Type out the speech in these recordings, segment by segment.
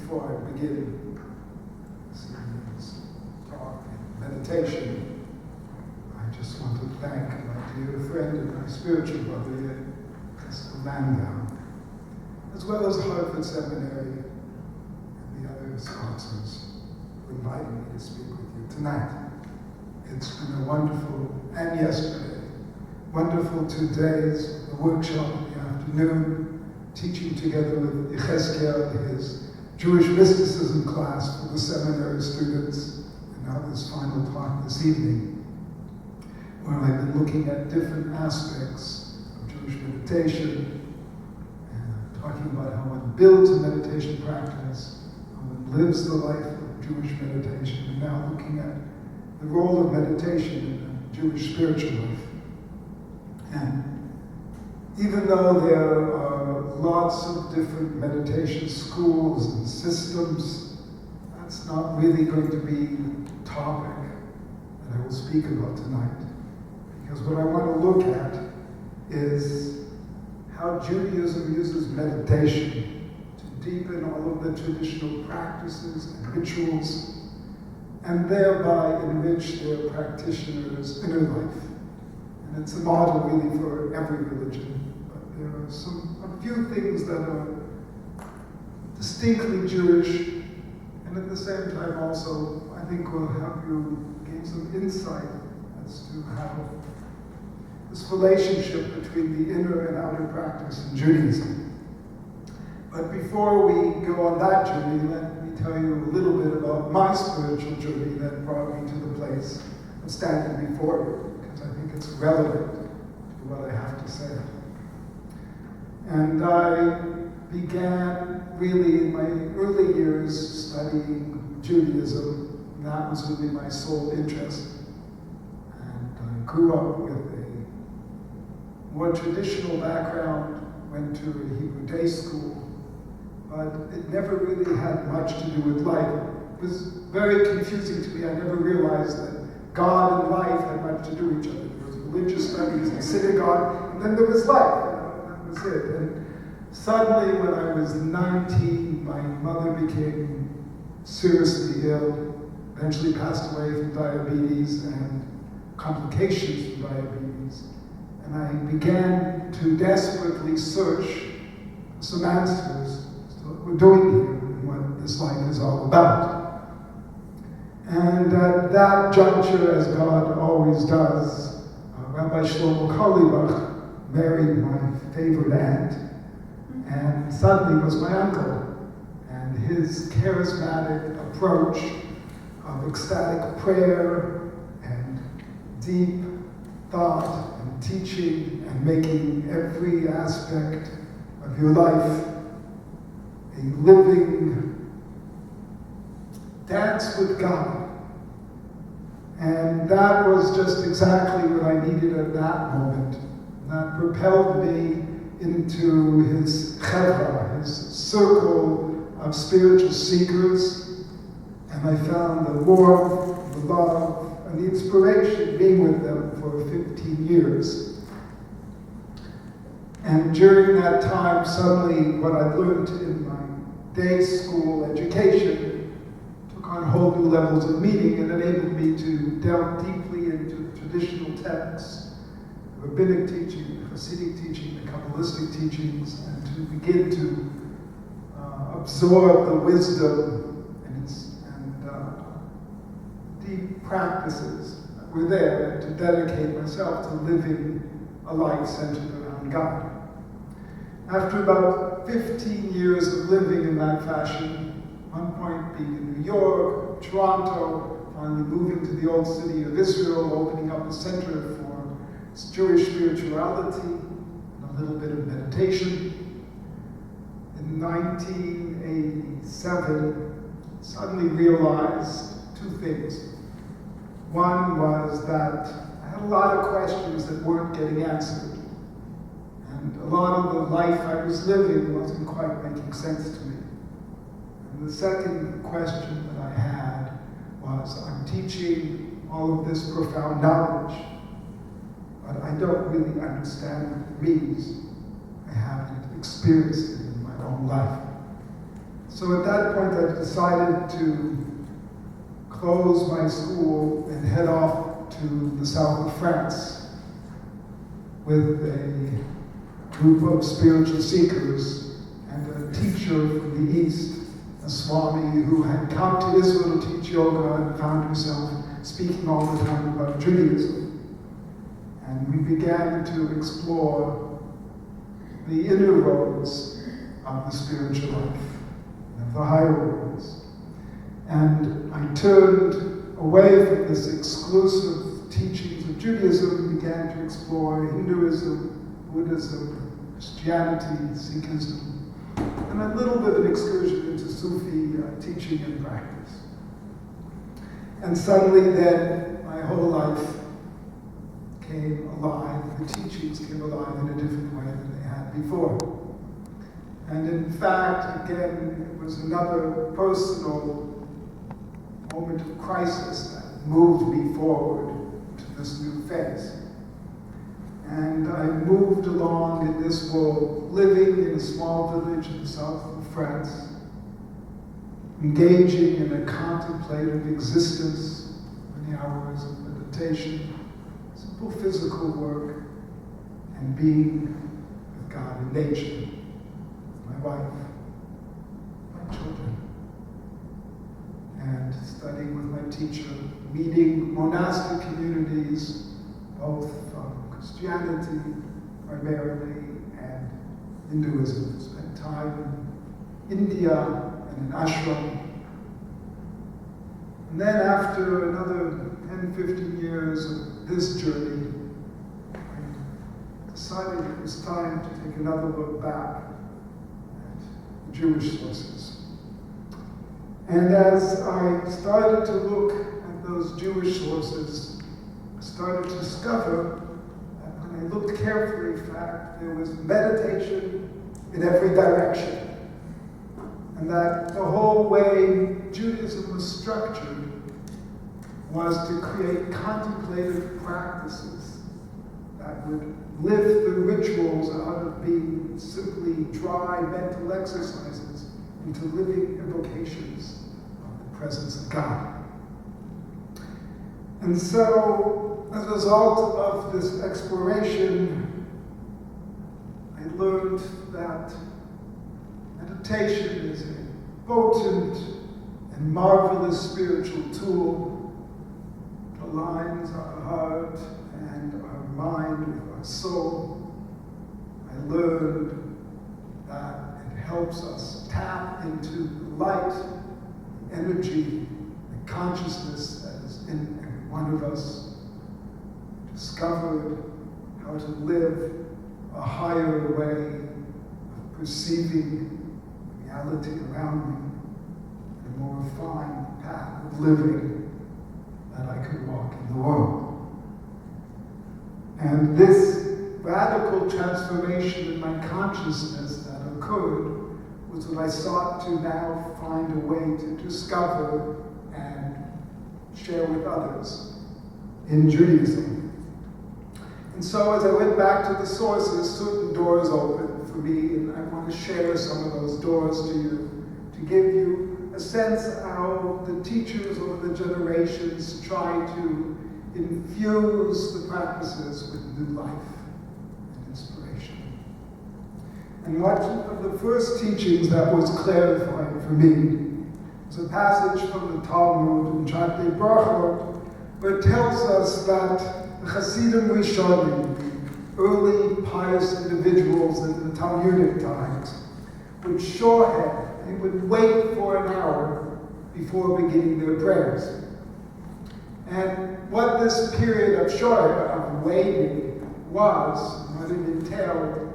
before I begin this evening's talk and meditation, I just want to thank my dear friend and my spiritual brother, Mr. Landau, as well as Harvard Seminary and the other sponsors who invited me to speak with you tonight. It's been a wonderful, and yesterday, wonderful 2 days, a workshop in the afternoon, teaching together with Yoel, his Jewish mysticism class for the seminary students, and now this final talk this evening, where I've been looking at different aspects of Jewish meditation, and talking about how one builds a meditation practice, how one lives the life of Jewish meditation, and now looking at the role of meditation in the Jewish spiritual life. And even though there are lots of different meditation schools and systems, that's not really going to be the topic that I will speak about tonight. Because what I want to look at is how Judaism uses meditation to deepen all of the traditional practices and rituals, and thereby enrich their practitioners' inner life. And it's a model really for every religion. But there are a few things that are distinctly Jewish, and at the same time also, I think will help you gain some insight as to how this relationship between the inner and outer practice in Judaism. But before we go on that journey, let me tell you a little bit about my spiritual journey that brought me to the place of standing before you, because I think it's relevant to what I have to say. And I began really in my early years studying Judaism, and that was really my sole interest. And I grew up with a more traditional background, went to a Hebrew day school, but it never really had much to do with life. It was very confusing to me. I never realized that God and life had much to do with each other. There was religious studies and synagogue, and then there was life. That was it. And suddenly, when I was 19, my mother became seriously ill, eventually passed away from diabetes and complications from diabetes. And I began to desperately search for some answers to what we're doing here and what this life is all about. And at that juncture, as God always does, Rabbi Karlebach married my favorite aunt, and suddenly was my uncle. And his charismatic approach of ecstatic prayer and deep thought and teaching and making every aspect of your life a living dance with God. And that was just exactly what I needed at that moment. That propelled me into his chevra, his circle of spiritual seekers. And I found the warmth, the love, and the inspiration being with them for 15 years. And during that time, suddenly what I learned in my day school education took on whole new levels of meaning and enabled me to delve deeply into the traditional texts, the rabbinic teaching, the Hasidic teaching, the Kabbalistic teachings, and to begin to absorb the wisdom deep practices that were there, and to dedicate myself to living a life centered around God. After about 15 years of living in that fashion, one point being in New York, Toronto, finally moving to the old city of Israel, opening up a center for Jewish spirituality and a little bit of meditation. In 1987, suddenly realized two things. One was that I had a lot of questions that weren't getting answered. And a lot of the life I was living wasn't quite making sense to me. And the second question that I had was, I'm teaching all of this profound knowledge, but I don't really understand what it means. I haven't experienced it in my own life. So at that point, I decided to close my school and head off to the south of France with a group of spiritual seekers and a teacher from the East, a Swami who had come to Israel to teach yoga and found himself speaking all the time about Judaism. And we began to explore the inner roads of the spiritual life, of the higher roads. And I turned away from this exclusive teachings of Judaism and began to explore Hinduism, Buddhism, Christianity, Sikhism, and a little bit of excursion into Sufi teaching and practice. And suddenly then, my whole life came alive, the teachings came alive in a different way than they had before. And in fact, again, it was another personal moment of crisis that moved me forward to this new phase. And I moved along in this world, living in a small village in the south of France, engaging in a contemplative existence, many hours of meditation, simple physical work, and being with God in nature, my wife, my children, and studying with my teacher, meeting monastic communities, both from Christianity primarily and Hinduism. Spent time in India and in ashram. And then after another 10, 15 years of this journey, I decided it was time to take another look back at Jewish sources. And as I started to look at those Jewish sources, I started to discover that when I looked carefully, in fact, there was meditation in every direction. And that the whole way Judaism was structured was to create contemplative practices that would lift the rituals out of being simply dry mental exercises into living invocations of the presence of God. And so, as a result of this exploration, I learned that meditation is a potent and marvelous spiritual tool. It aligns our heart and our mind with our soul. I learned that it helps us tap into the light, the energy, the consciousness that is in every one of us. I discovered how to live a higher way of perceiving reality around me, and a more refined path of living that I could walk in the world. And this radical transformation in my consciousness that occurred was what I sought to now find a way to discover and share with others in Judaism. And so as I went back to the sources, certain doors opened for me, and I want to share some of those doors to you, to give you a sense of how the teachers over the generations try to infuse the practices with new life and inspiration. And one of the first teachings that was clarified for me was a passage from the Talmud in Tractate Brachot, where it tells us that the Hasidim Rishonim, early pious individuals in the Talmudic times, would shorehead. They would wait for an hour before beginning their prayers. And what this period of shorehead, of waiting, was, what it entailed,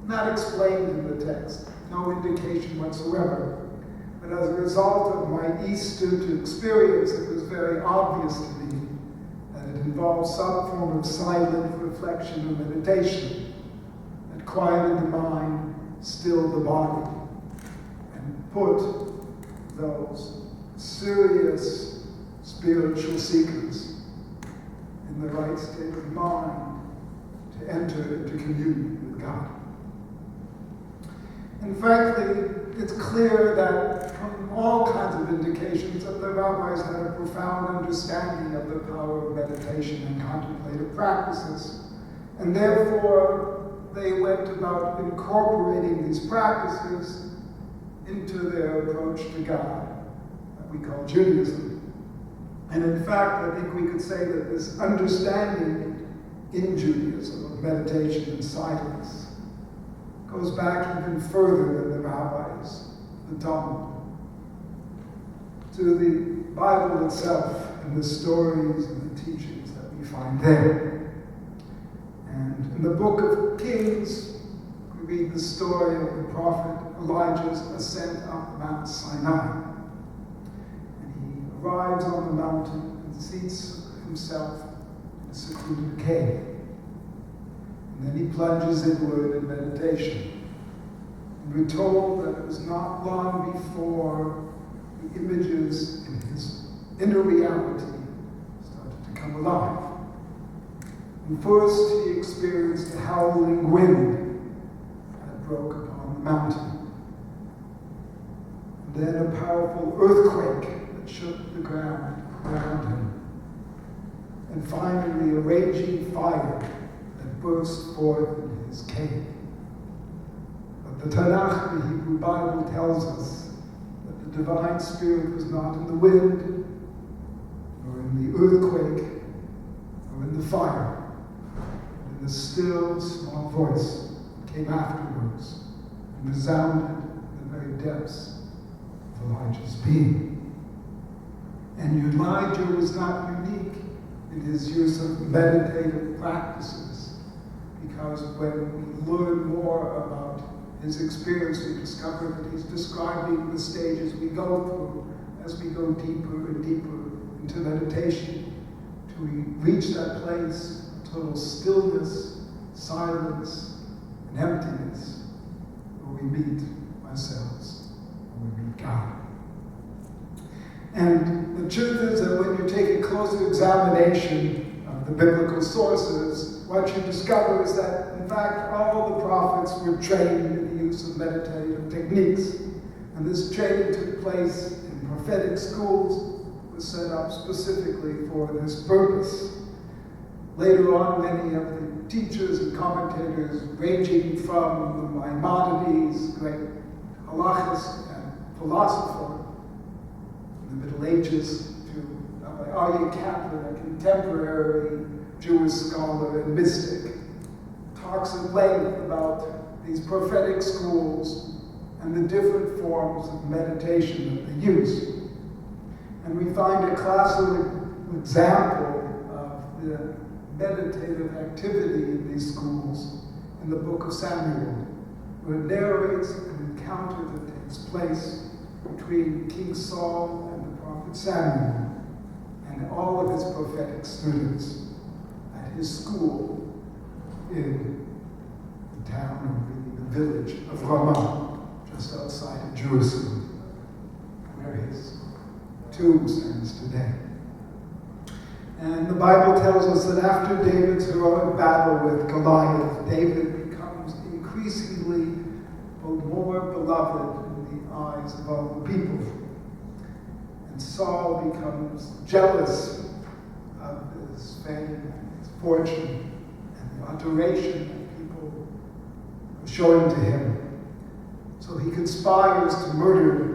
not explained in the text, no indication whatsoever. But as a result of my Eastern experience, it was very obvious to me that it involved some form of silent reflection or meditation that quieted the mind, stilled the body, and put those serious spiritual seekers in the right state of mind to enter into communion with God. And frankly, it's clear that from all kinds of indications that the rabbis had a profound understanding of the power of meditation and contemplative practices. And therefore, they went about incorporating these practices into their approach to God, that we call Judaism. And in fact, I think we could say that this understanding in Judaism of meditation and silence goes back even further than the rabbis, the Talmud, to the Bible itself and the stories and the teachings that we find there. And in the book of Kings, we read the story of the prophet Elijah's ascent up Mount Sinai. And he arrives on the mountain and seats himself in a secluded cave. And then he plunges inward in meditation. And we're told that it was not long before the images in his inner reality started to come alive. And first he experienced a howling wind that broke upon the mountain. And then a powerful earthquake that shook the ground around him. And finally a raging fire that burst forth in his cave. But the Tanakh, the Hebrew Bible, tells us that the divine spirit was not in the wind, nor in the earthquake, nor in the fire. The still, small voice came afterwards and resounded in the very depths of Elijah's being. And Elijah was not unique in his use of meditative practices, because when we learn more about his experience, we discover that he's describing the stages we go through as we go deeper and deeper into meditation, till we reach that place total stillness, silence, and emptiness, where we meet ourselves, where we meet God. And the truth is that when you take a closer examination of the biblical sources, what you discover is that, in fact, all the prophets were trained in the use of meditative techniques. And this training took place in prophetic schools, was set up specifically for this purpose. Later on, many of the teachers and commentators, ranging from the Maimonides, great halachist and philosopher in the Middle Ages, to Rabbi Aryeh Kaplan, a contemporary Jewish scholar and mystic, talks at length about these prophetic schools and the different forms of meditation that they use. And we find a classic example of the meditative activity in these schools in the book of Samuel, where it narrates an encounter that takes place between King Saul and the prophet Samuel and all of his prophetic students at his school in the town, or really the village of Ramah, just outside of Jerusalem, where his tomb stands today. And the Bible tells us that after David's heroic battle with Goliath, David becomes increasingly more beloved in the eyes of all the people. And Saul becomes jealous of his fame and his fortune and the adoration that people are showing to him. So he conspires to murder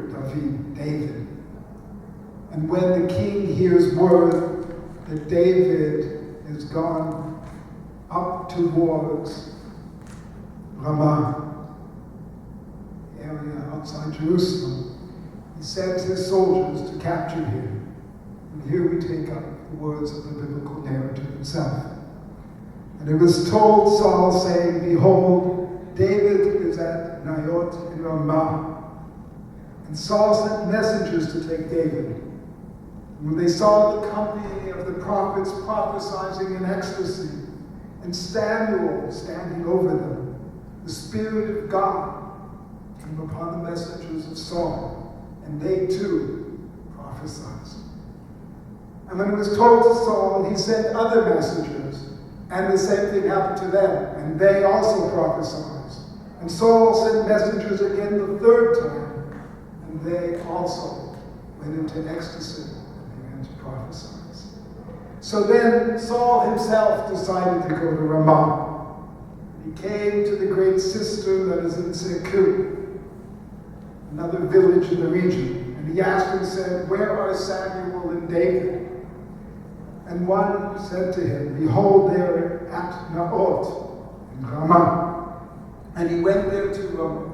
David. And when the king hears word that David is gone up towards Ramah, the area outside Jerusalem, he sends his soldiers to capture him. And here we take up the words of the biblical narrative itself. And it was told Saul, saying, "Behold, David is at Naioth in Ramah." And Saul sent messengers to take David. When they saw the company of the prophets prophesying in ecstasy, and Samuel standing over them, the Spirit of God came upon the messengers of Saul, and they too prophesied. And when it was told to Saul, he sent other messengers, and the same thing happened to them, and they also prophesied. And Saul sent messengers again the third time, and they also went into ecstasy and began to prophesy. So then Saul himself decided to go to Ramah. He came to the great cistern that is in Seku, another village in the region. And he asked and said, "Where are Samuel and David?" And one said to him, "Behold, they are at Naot in Ramah." And he went there to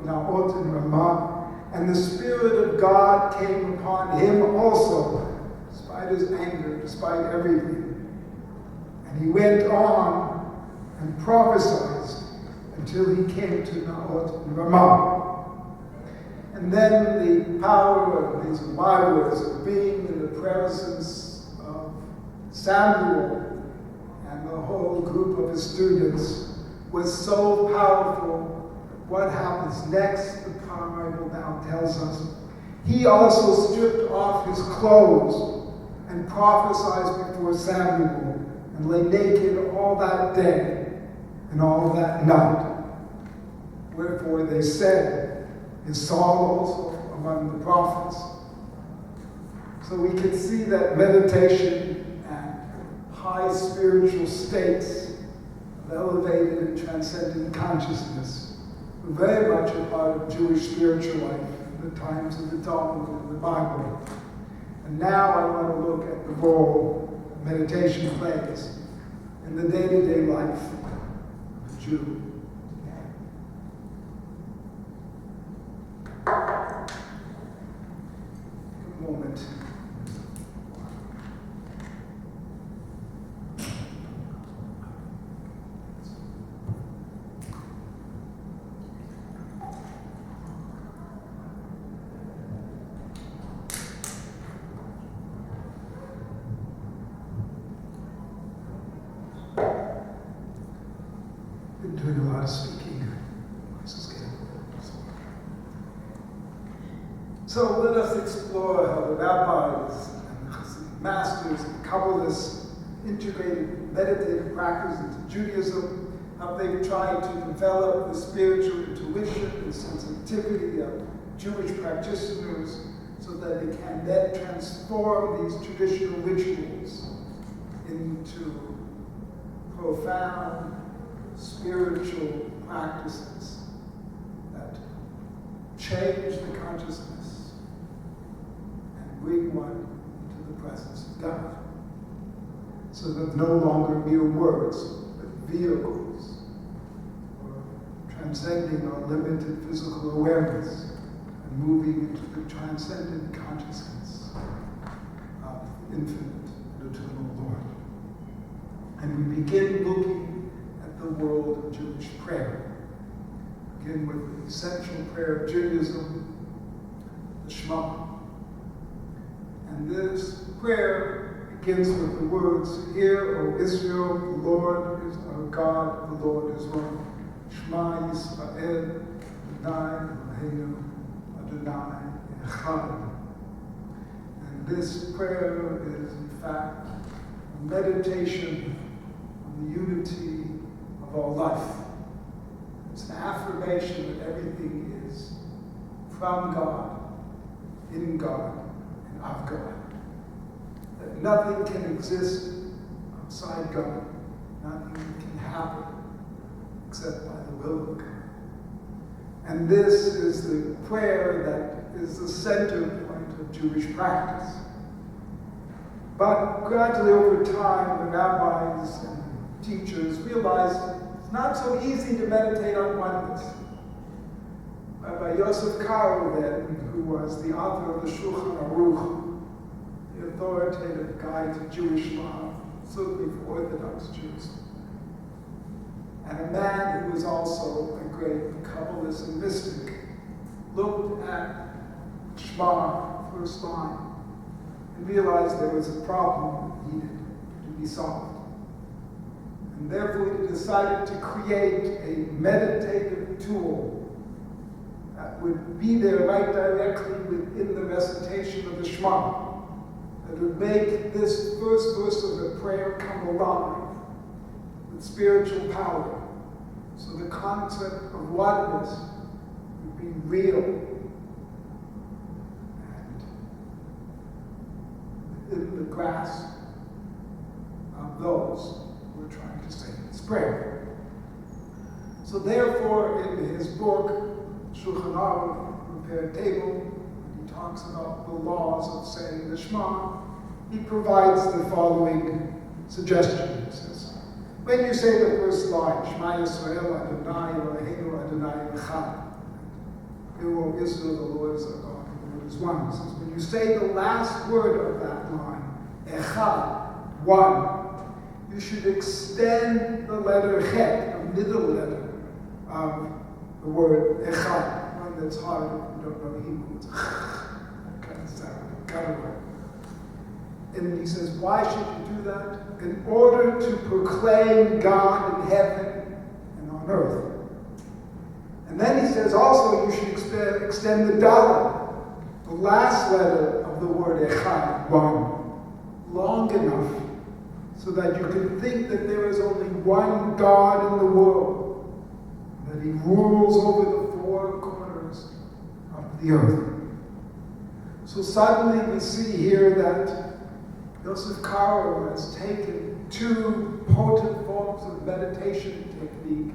Naot in Ramah, and the Spirit of God came upon him also, despite his anger, despite everything. And he went on and prophesied until he came to Naot in Ramah. And then the power of these marvels of being in the presence of Samuel and the whole group of his students was so powerful. What happens next, the Bible now tells us. He also stripped off his clothes and prophesied before Samuel and lay naked all that day and all that night. Wherefore they said, "Is Saul also among the prophets?" So we can see that meditation and high spiritual states of elevated and transcendent consciousness were very much a part of Jewish spiritual life in the times of the Talmud and the Bible. And now I want to look at the role meditation plays in the day-to-day life of a Jew. A moment. Been doing a lot of speaking. This is getting so let us explore how the rabbis and the Hasidic masters and Kabbalists integrated meditative practice into Judaism, how they've tried to develop the spiritual intuition and sensitivity of Jewish practitioners so that they can then transform these traditional rituals into profound spiritual practices that change the consciousness and bring one into the presence of God. So that no longer mere words, but vehicles for transcending our limited physical awareness and moving into the transcendent consciousness of the infinite and eternal Lord. And we begin looking the world of Jewish prayer. Begin with the essential prayer of Judaism, the Shema. And this prayer begins with the words, "Hear, O Israel, the Lord is our God, the Lord is one. Shema Yisrael, Adonai Eloheinu, Adonai Echad." And this prayer is in fact a meditation on the unity of all life. It's an affirmation that everything is from God, in God, and of God. That nothing can exist outside God. Nothing can happen except by the will of God. And this is the prayer that is the center point of Jewish practice. But gradually over time, the rabbis and teachers realized it's not so easy to meditate on oneness. Rabbi Yosef Karo then, who was the author of the Shulchan Aruch, the authoritative guide to Jewish law, certainly for Orthodox Jews, and a man who was also a great Kabbalist and mystic, looked at Shema, first line, and realized there was a problem that needed to be solved. And therefore he decided to create a meditative tool that would be there right directly within the recitation of the Shema, that would make this first verse of the prayer come alive with spiritual power. So the concept of oneness would be real. grasp of those who are trying to say this prayer. So therefore, in his book, Shulchan Aruch, Prepared Table, he talks about the laws of saying the Shema. He provides the following suggestion. He says, when you say the first line, Shema Yisrael Adonai Eloheinu Adonai Echad, Hear, O Israel, the Lord is our God, the Lord is one. He says, when you say the last word of that line, Echad, one, you should extend the letter Chet, the middle letter of the word Echad, one that's hard if you don't know Hebrew. It's that kind of sound, kind of way. And he says, why should you do that? In order to proclaim God in heaven and on earth. And then he says also you should extend the Dalet, the last letter of the word Echad, one, long enough so that you can think that there is only one God in the world, that he rules over the four corners of the earth. So suddenly we see here that Yosef Karo has taken two potent forms of meditation technique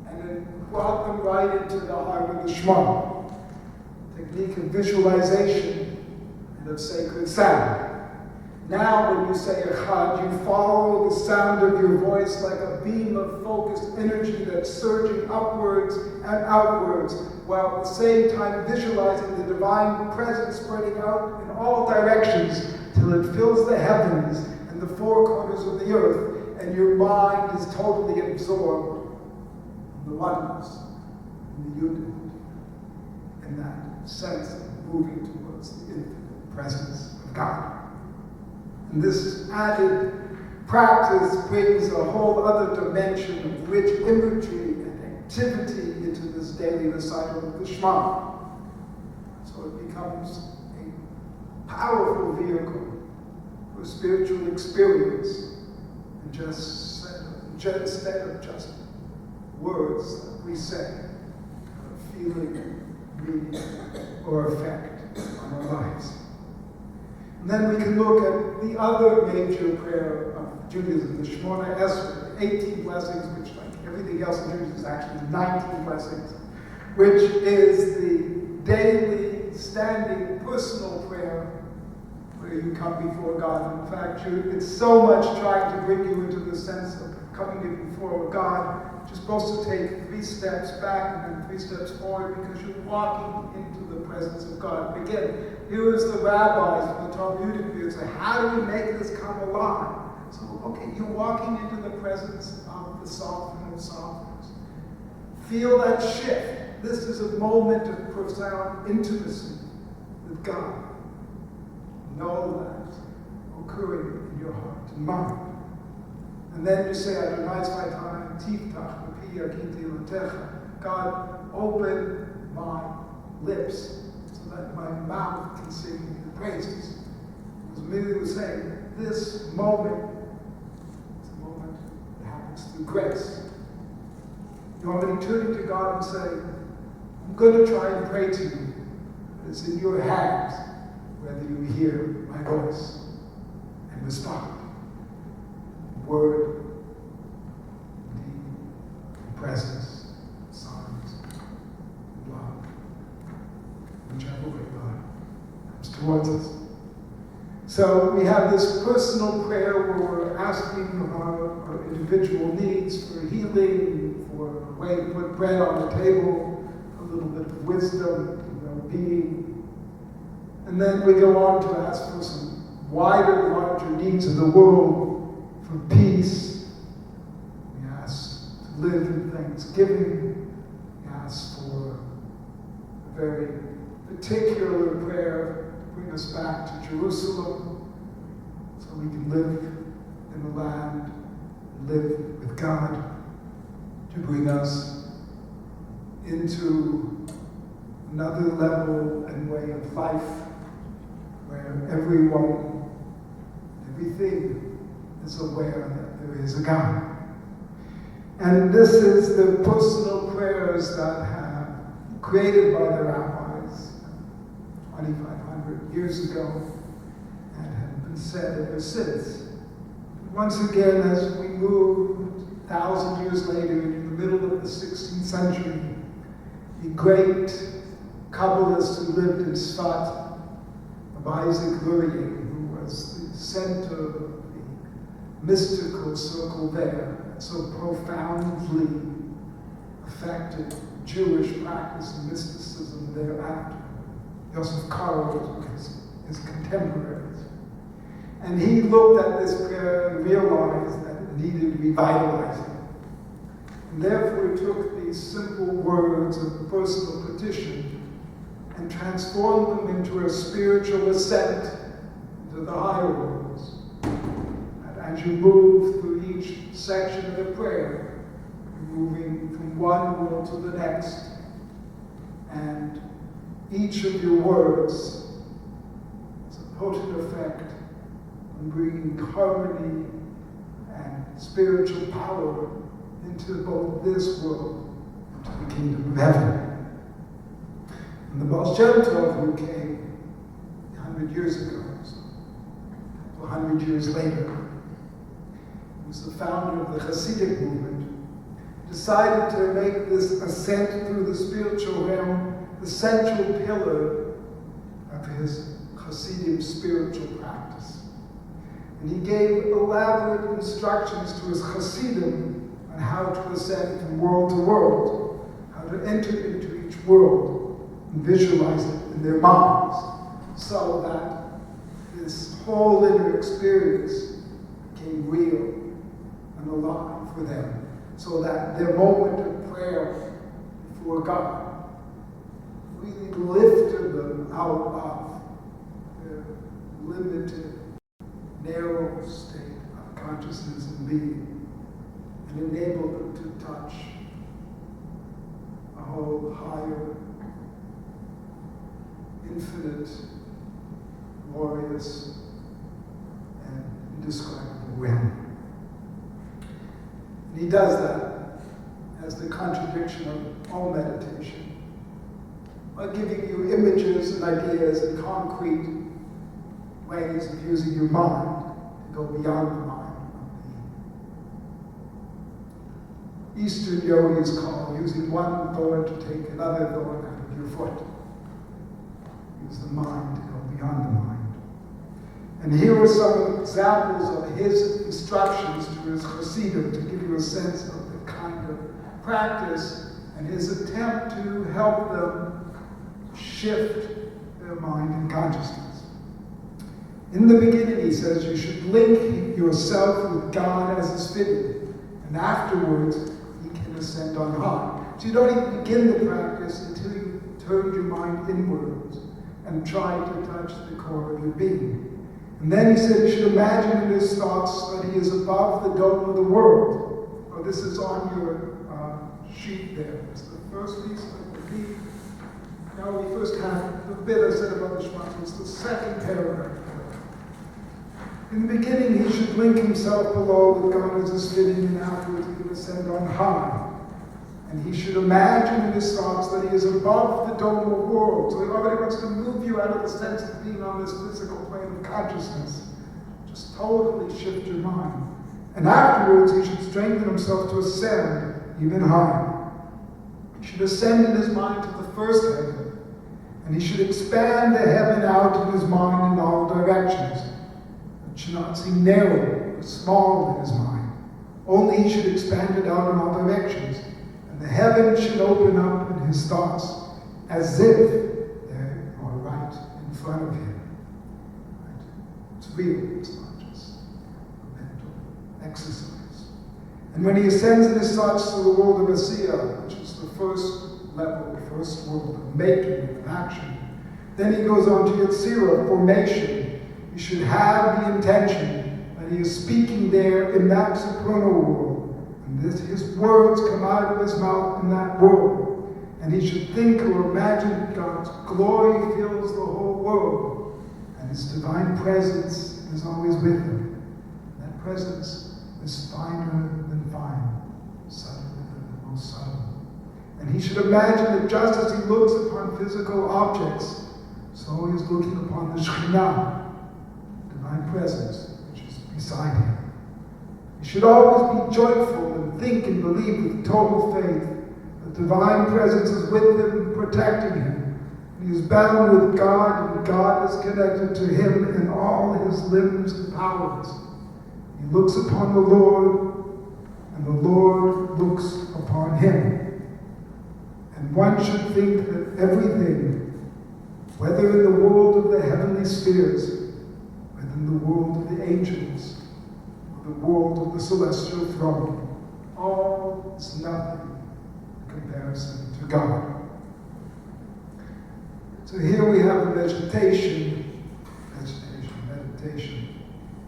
and then brought them right into the heart of the Shema. Technique of visualization and of sacred sound. Now when you say Echad, you follow the sound of your voice like a beam of focused energy that's surging upwards and outwards, while at the same time visualizing the divine presence spreading out in all directions till it fills the heavens and the four corners of the earth, and your mind is totally absorbed in the oneness, in the unity, in that sense of moving towards the infinite presence of God. And this added practice brings a whole other dimension of rich imagery and activity into this daily recital of the Shema. So it becomes a powerful vehicle for spiritual experience, and instead of just words that we say, feeling, meaning, or effect on our lives. And then we can look at the other major prayer of Judaism, the Shemona Esrei, 18 blessings, which, like everything else in Judaism, is actually 19 blessings, which is the daily, standing, personal prayer where you come before God. In fact, it's so much trying to bring you into the sense of coming before God. You're supposed to take 3 steps back and then 3 steps forward because you're walking into the presence of God. Again, here is the rabbis from the Talmudic view say, how do we make this come alive? So, okay, you're walking into the presence of the Sovereign of Sovereigns. Feel that shift. This is a moment of profound intimacy with God. Know that occurring in your heart and mind. And then you say, Adonai Tzvaytai Tiftach B'pi Yagiti L'techa. God, open my lips so that my mouth can sing your praises. As Amelia was saying, this moment is a moment that happens through grace. You're already turning to God and saying, I'm going to try and pray to you, but it's in your hands whether you hear my voice and respond. Word, deed, presence, signs, love. Whichever way God comes towards us. So we have this personal prayer where we're asking our individual needs for healing, for a way to put bread on the table, a little bit of wisdom, well-being. And then we go on to ask for some larger needs of the world, for peace. We ask to live in thanksgiving. We ask for a very particular prayer to bring us back to Jerusalem so we can live in the land, live with God, to bring us into another level and way of life where everyone, everything is aware that there is a God. And this is the personal prayers that have created by the rabbis 2,500 years ago and have been been said ever since. Once again, as we move 1,000 years later, in the middle of the 16th century, the great Kabbalist who lived in Sfat, Rabbi Isaac Luria, who was the center of the mystical circle there, that so profoundly affected Jewish practice and mysticism thereafter. Yosef Karo was his contemporaries. And he looked at this prayer and realized that it needed revitalizing. And therefore he took these simple words of personal petition and transformed them into a spiritual ascent into the higher worlds. And as you move through each section of the prayer, you're moving from one world to the next. And each of your words has a potent effect on bringing harmony and spiritual power into both this world and to the kingdom of heaven. And the Baal Shem Tov, who came 100 years ago, so 100 years later, was the founder of the Hasidic movement, decided to make this ascent through the spiritual realm the central pillar of his Hasidic spiritual practice. And he gave elaborate instructions to his Hasidim on how to ascend from world to world, how to enter into each world and visualize it in their minds, so that this whole inner experience became real and alive for them, so that their moment of prayer before God really lifted them out of their limited, narrow state of consciousness and being, and enabled them to touch a whole higher, infinite, glorious, and indescribable realm. And he does that as the contradiction of all meditation, by giving you images and ideas in concrete ways of using your mind to go beyond the mind of the Eastern yogis call using one thought to take another thought out of your foot. Use the mind to go beyond the mind. And here are some examples of his instructions to his Hasidim to give you a sense of the kind of practice and his attempt to help them shift their mind and consciousness. In the beginning, he says, you should link yourself with God as is fitting, and afterwards, you can ascend on high. So you don't even begin the practice until you turn your mind inwards and try to touch the core of your being. And then he said, you should imagine in his thoughts that he is above the dome of the world. Oh, this is on your sheet there. It's the first piece of the sheet. Now we first have the bit I said about the Shema. It's the second paragraph. In the beginning, he should link himself below with God as is fitting, and afterwards he can ascend on high. And he should imagine in his thoughts that he is above the dome of worlds. So he already wants to move you out of the sense of being on this physical plane of consciousness. Just totally shift your mind. And afterwards, he should strengthen himself to ascend even higher. He should ascend in his mind to the first heaven. And he should expand the heaven out in his mind in all directions. It should not seem narrow or small in his mind. Only he should expand it out in all directions. And the heaven should open up in his thoughts as if they are right in front of him. Right? It's real, it's not just a mental exercise. And when he ascends in his thoughts to the world of Asiya, which is the first level, the first world of making, of action, then he goes on to Yetzirah, formation. He should have the intention that he is speaking there in that supernal world. And his words come out of his mouth in that world. And he should think or imagine that God's glory fills the whole world. And his divine presence is always with him. That presence is finer than fine, subtler than the most subtle. And he should imagine that just as he looks upon physical objects, so he is looking upon the Shekhinah, divine presence which is beside him. He should always be joyful and think and believe with total faith that divine presence is with him, protecting him. He is bound with God, and God is connected to him in all his limbs and powers. He looks upon the Lord, and the Lord looks upon him. And one should think that everything, whether in the world of the heavenly spheres, whether in the world of the angels, or the world of the celestial throne, all is nothing in comparison to God. So here we have a meditation,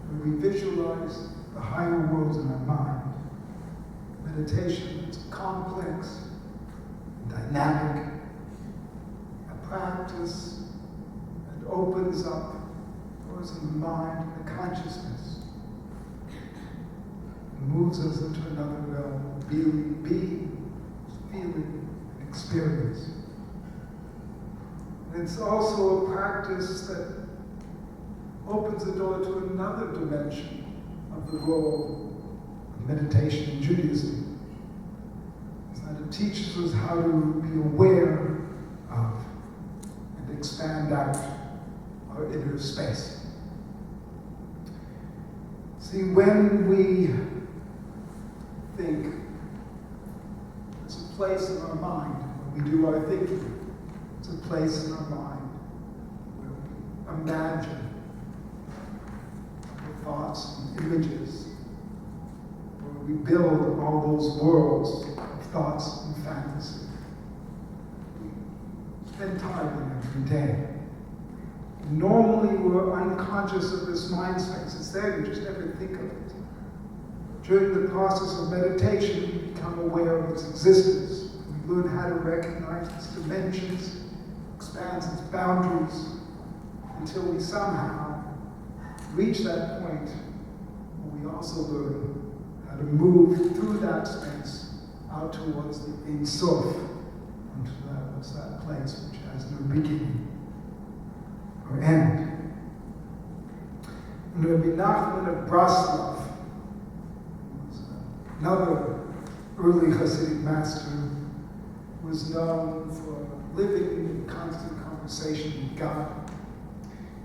where we visualize the higher worlds in our mind. Meditation is complex, dynamic, a practice that opens up doors in the mind and the consciousness, and moves us into another realm of being, feeling, and experience. And it's also a practice that opens the door to another dimension of the role of meditation in Judaism. It's that it teaches us how to be aware of and expand out our inner space. See, when we think, there's a place in our mind where we do our thinking. It's a place in our mind where we imagine the thoughts and images, where we build all those worlds of thoughts and fantasy. We spend time in it every day. Normally, we're unconscious of this mind space. It's there, you just never think of it. During the process of meditation, we become aware of its existence. We learn how to recognize its dimensions, expands its boundaries, until we somehow reach that point where we also learn how to move through that space out towards the Ein Sof, into that place which has no beginning or end. And Rabbi Nachman of Breslov, who was another early Hasidic master, was known for living in constant conversation with God.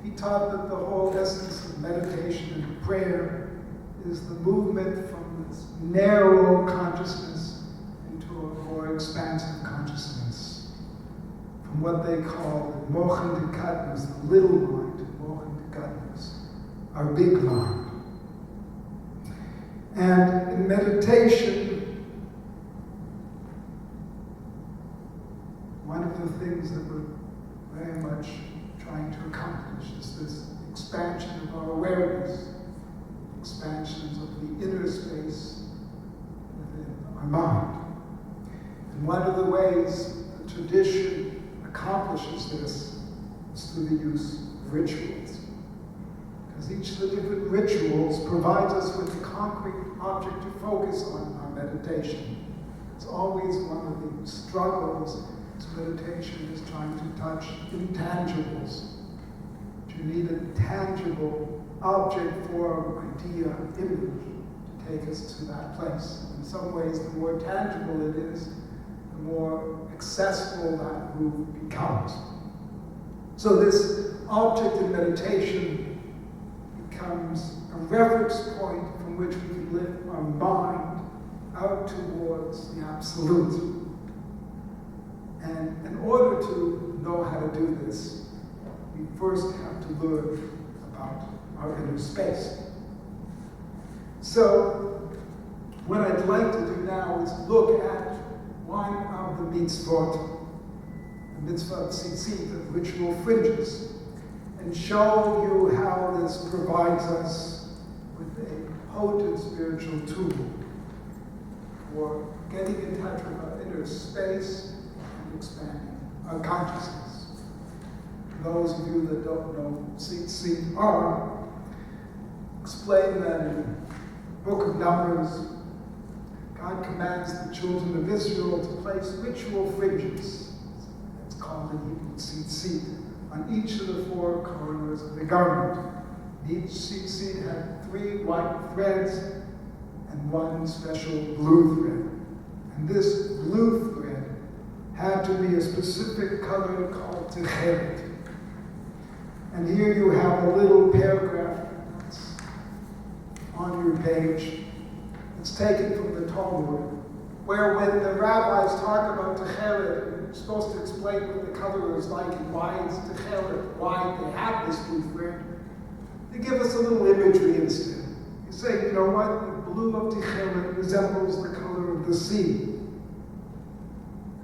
He taught that the whole essence of meditation and prayer is the movement from this narrow consciousness into a more expansive consciousness. From what they call the Mochen de Katnus, the little mind, Mochen de Katnus, our big mind. And in meditation, one of the things that we're very much trying to accomplish is this expansion of our awareness, expansions of the inner space within our mind. And one of the ways the tradition accomplishes this is through the use of rituals. Because each of the different rituals provides us with a concrete object to focus on our meditation. It's always one of the struggles. Meditation is trying to touch intangibles. You need a tangible object, form, idea, image to take us to that place. In some ways, the more tangible it is, the more accessible that move becomes. So this object in meditation becomes a reference point from which we can lift our mind out towards the absolute. And in order to know how to do this, we first have to learn about our inner space. So, what I'd like to do now is look at one of the mitzvot, the mitzvah of tzitzit, the ritual fringes, and show you how this provides us with a potent spiritual tool for getting in touch with our inner space and expanding our consciousness. For those of you that don't know what tzitzit are, explain that in the book of Numbers, God commands the children of Israel to place ritual fringes, it's called in Hebrew tzitzit, on each of the four corners of the garment. Each seat had 3 white threads and 1 special blue thread. And this blue thread had to be a specific color called ticheret. And here you have a little paragraph on your page. It's taken from the Talmud, where when the rabbis talk about ticheret, they're supposed to explain what the color is like and why it's ticheret, why they have this blue thread. They give us a little imagery instead. You say, you know what? The blue of ticheret resembles the color of the sea.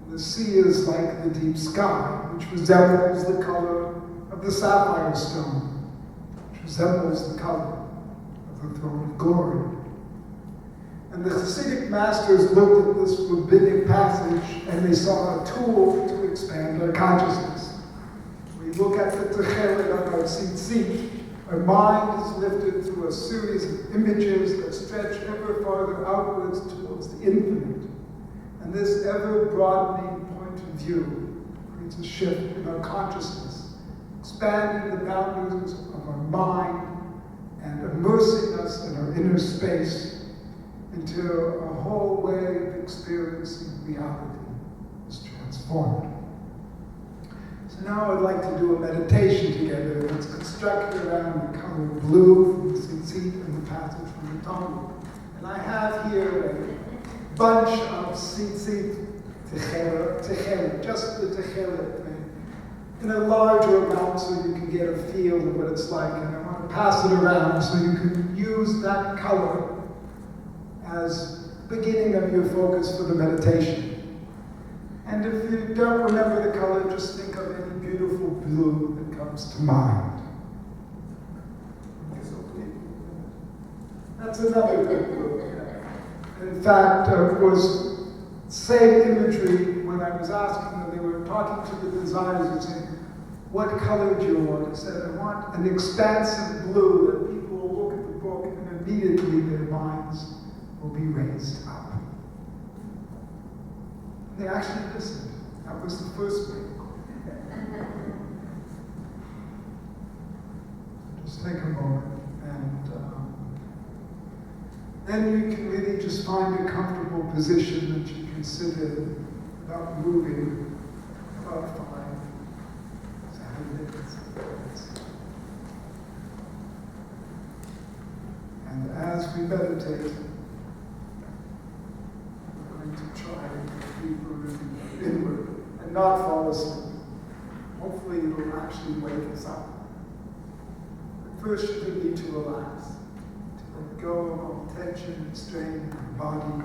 The sea is like the deep sky, which resembles the color of the sapphire stone, which resembles the color of the throne of glory. And the Hasidic masters looked at this rabbinic passage and they saw a tool to expand our consciousness. We look at the ticheret on our tzitzit. Our mind is lifted through a series of images that stretch ever farther outwards towards the infinite. And this ever-broadening point of view creates a shift in our consciousness, expanding the boundaries of our mind and immersing us in our inner space into a whole way of experiencing reality is transformed. So now I'd like to do a meditation together that's constructed around the color blue from the tzitzit and the passage from the Talmud. And I have here a bunch of tzitzit ticheret, just the ticheret thing, in a larger amount so you can get a feel of what it's like. And I want to pass it around so you can use that color as beginning of your focus for the meditation. And if you don't remember the color, just think of any beautiful blue that comes to mind. That's another good blue. In fact, it was same imagery when I was asking them, they were talking to the designers and saying, what color do you want? I said, I want an expansive blue that people will look at the book and immediately their minds will be raised up. They actually listened. That was the first thing. Just take a moment and then you can really just find a comfortable position that you can sit in without moving about 5, 7 minutes. And as we meditate, we're going to try to go deeper and inward and not fall asleep. Hopefully it will actually wake us up. But first you need to relax, to let go of all tension and strain in your body.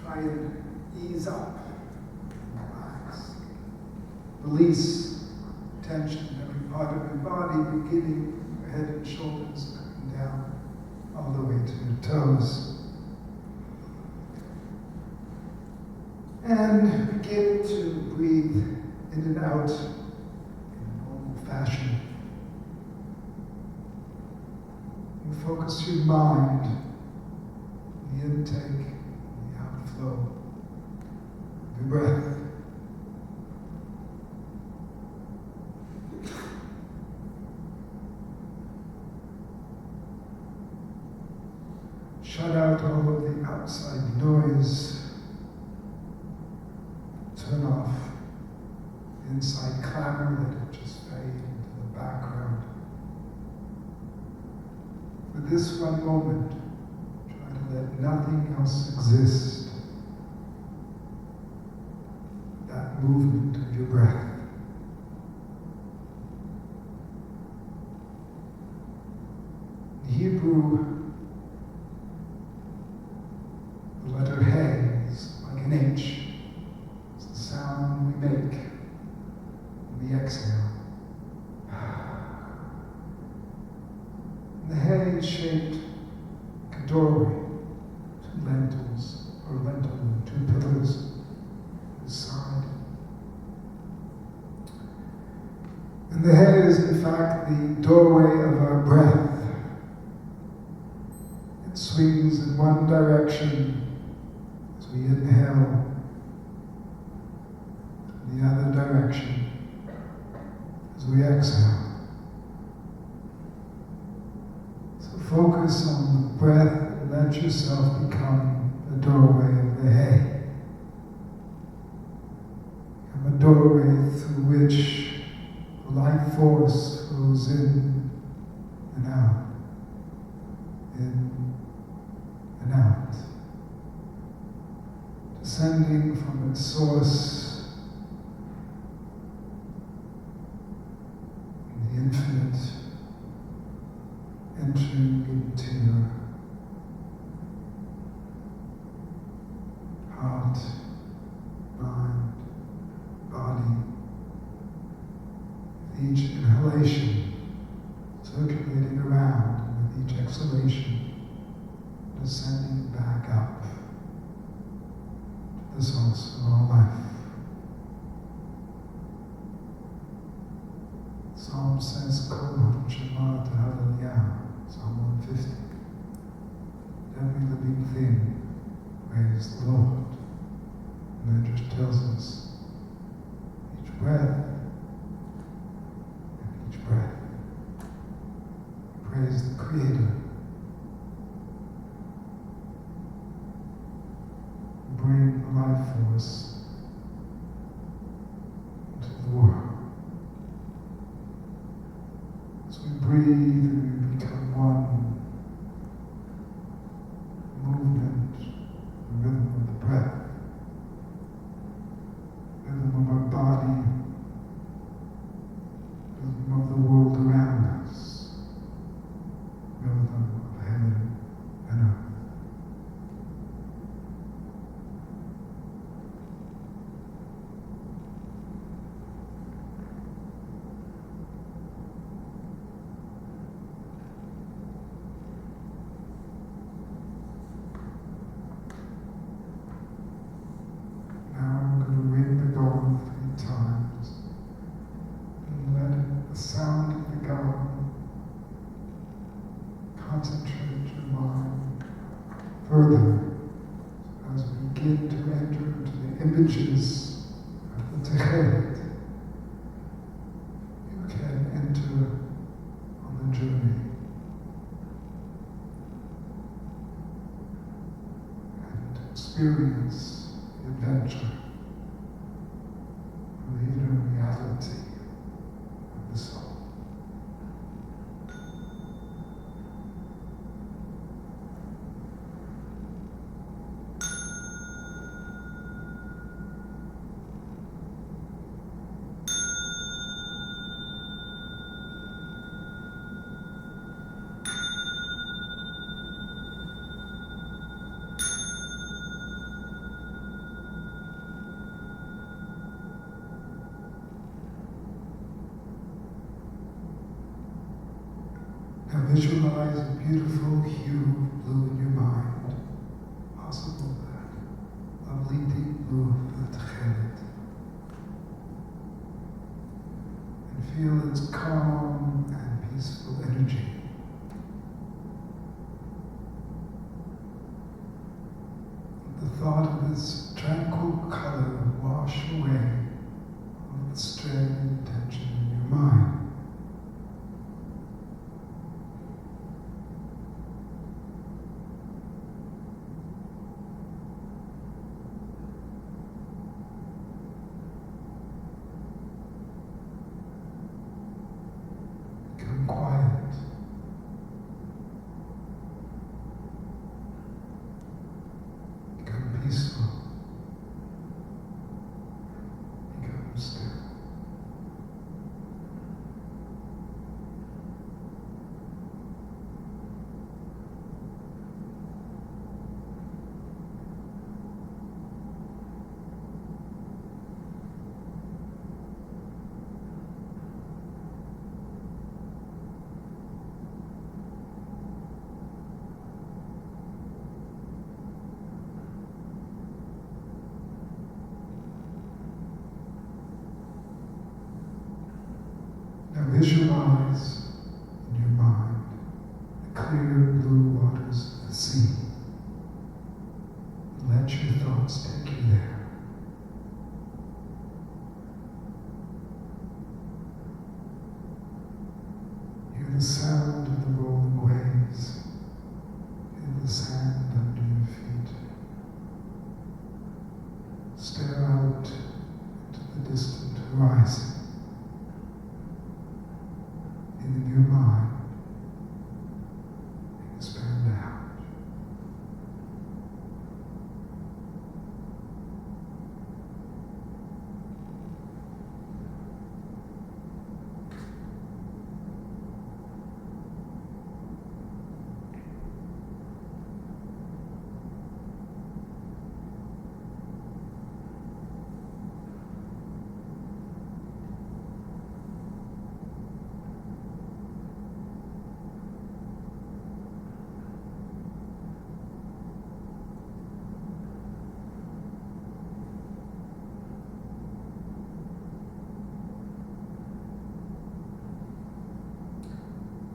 Try and ease up, relax. Release tension in every part of your body, beginning from your head and shoulders, and down all the way to your toes. And begin to breathe in and out in a normal fashion. You focus your mind on the intake and the outflow of your breath. Shut out all of the outside noise. Turn off the inside clamor, let it just fade into the background. For this one moment, try to let nothing else exist. That movement of your breath. In Hebrew, the letter He is like an H. It's the sound we make when we exhale. And the He is shaped like a doorway, 2 lentils, or lentil, 2 pillars on the side. And the He is in fact the doorway of our breath. It swings in one direction as we inhale, the other direction we exhale. So focus on the breath and let yourself become the doorway of the hay. Become a doorway through which the life force flows in and out, in and out, descending from its source in the infinite, entering into your heart, mind, body. With each inhalation, circulating around, and with each exhalation, descending back up to the source of all life. Psalm says, Kol Shema Hallelujah, Psalm 150. Every living thing, praise the Lord. And that just tells us each breath and each breath. Praise the Creator. Bring the life force into the world. As we breathe and we become one, movement, the rhythm of the breath, rhythm of our body, rhythm of the world around us, rhythm of heaven and earth. Further, as we begin to enter into the images of the Techelet, you can enter on the journey and experience the adventure of the inner reality of the soul. Now visualize a beautiful hue of blue in your mind, possible that lovely deep blue of the Techelet, and feel its calm and peaceful energy. Let the thought of this tranquil color wash away all the strain and tension in your mind. Quiet. Become peaceful. Become still. Now visualize in your mind the clear blue waters of the sea. Let your thoughts take you there. the sound of the rolling waves. Feel the sand under your feet. Stare out into the distant horizon. In your mind, expand out.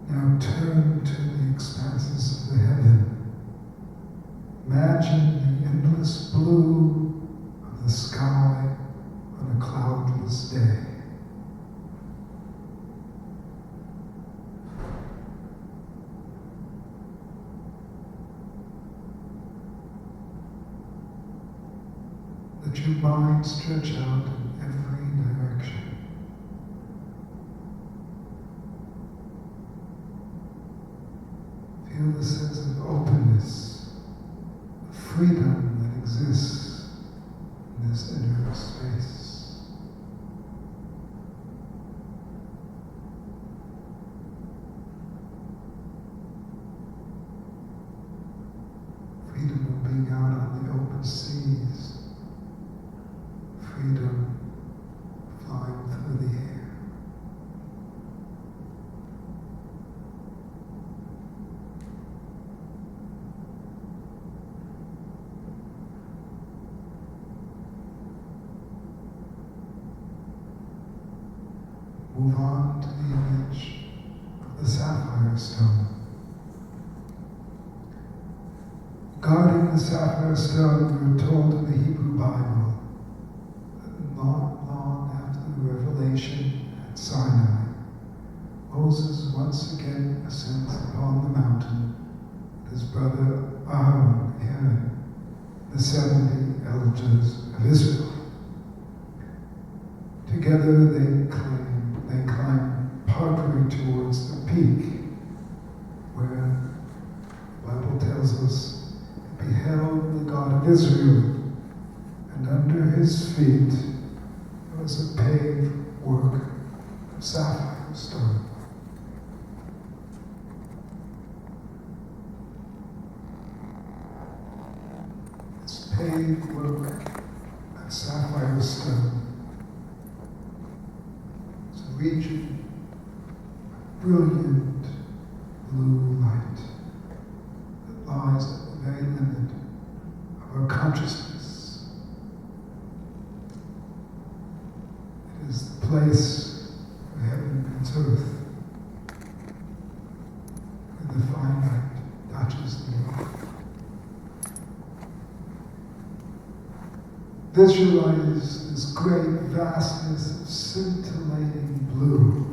Now turn to the expanses of the heaven. Imagine the endless blue of the sky on a cloudless day. Let your mind stretch out in every direction. Feel the sense of openness, of freedom that exists in this inner space. Freedom of being out on the open seas. Freedom of flying through the air. Move on to the image of the sapphire stone. Guarding the sapphire stone, we are told in the Hebrew Bible that not long after the revelation at Sinai, Moses once again ascends upon the mountain with his brother Aaron, the 70 elders of Israel. Together they climb partly towards the peak, where the Bible tells us he beheld the God of Israel, and under his feet there was a paved work of sapphire stone. This paved work of sapphire stone is a region brilliant blue light that lies at the very limit of our consciousness. It is the place where heaven meets earth, where the finite touches the earth. Visualize this great vastness of scintillating blue.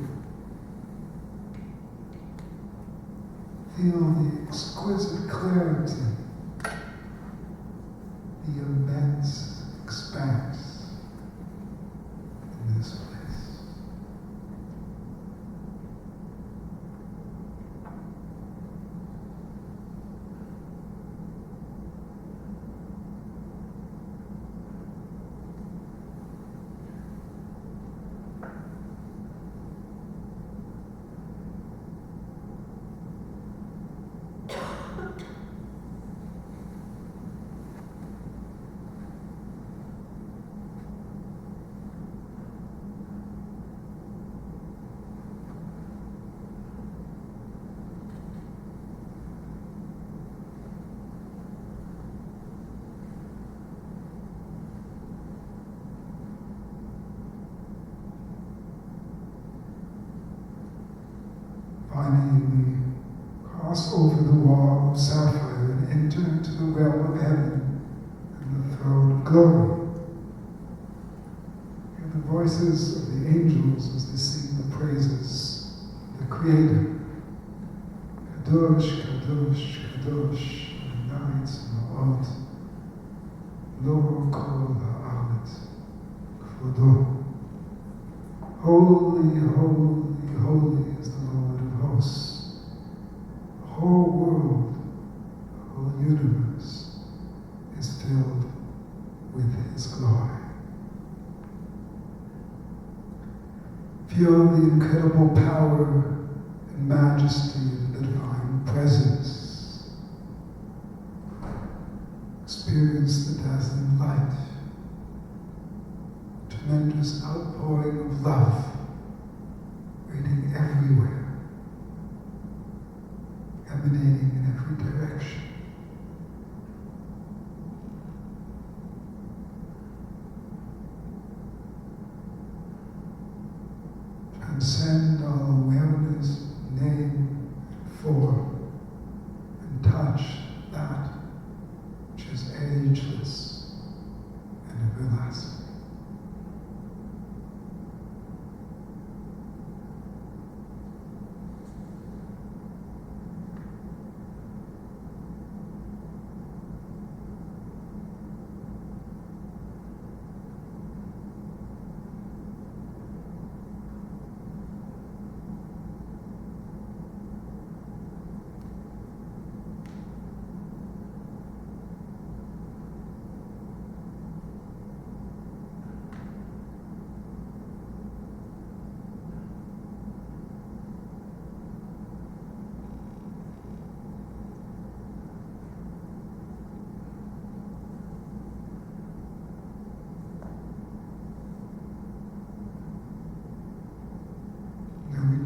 Feel the exquisite clarity, the immense expanse in this place. Finally, we cross over the wall of sapphire and enter into the realm of heaven and the throne of glory. Hear the voices of the angels as they sing the praises of the Creator. Kadosh, Kadosh, Kadosh, Adonai Tzbaot, Lo Kol Haaretz, Kvodo. Holy, holy, holy is the Lord of hosts. The whole world, the whole universe is filled with His glory. Feel the incredible power and majesty of the divine presence. Experience the dazzling light, tremendous outpouring of love, radiating everywhere, emanating in every direction. Transcend all awareness, name, and form, and touch that which is ageless and everlasting.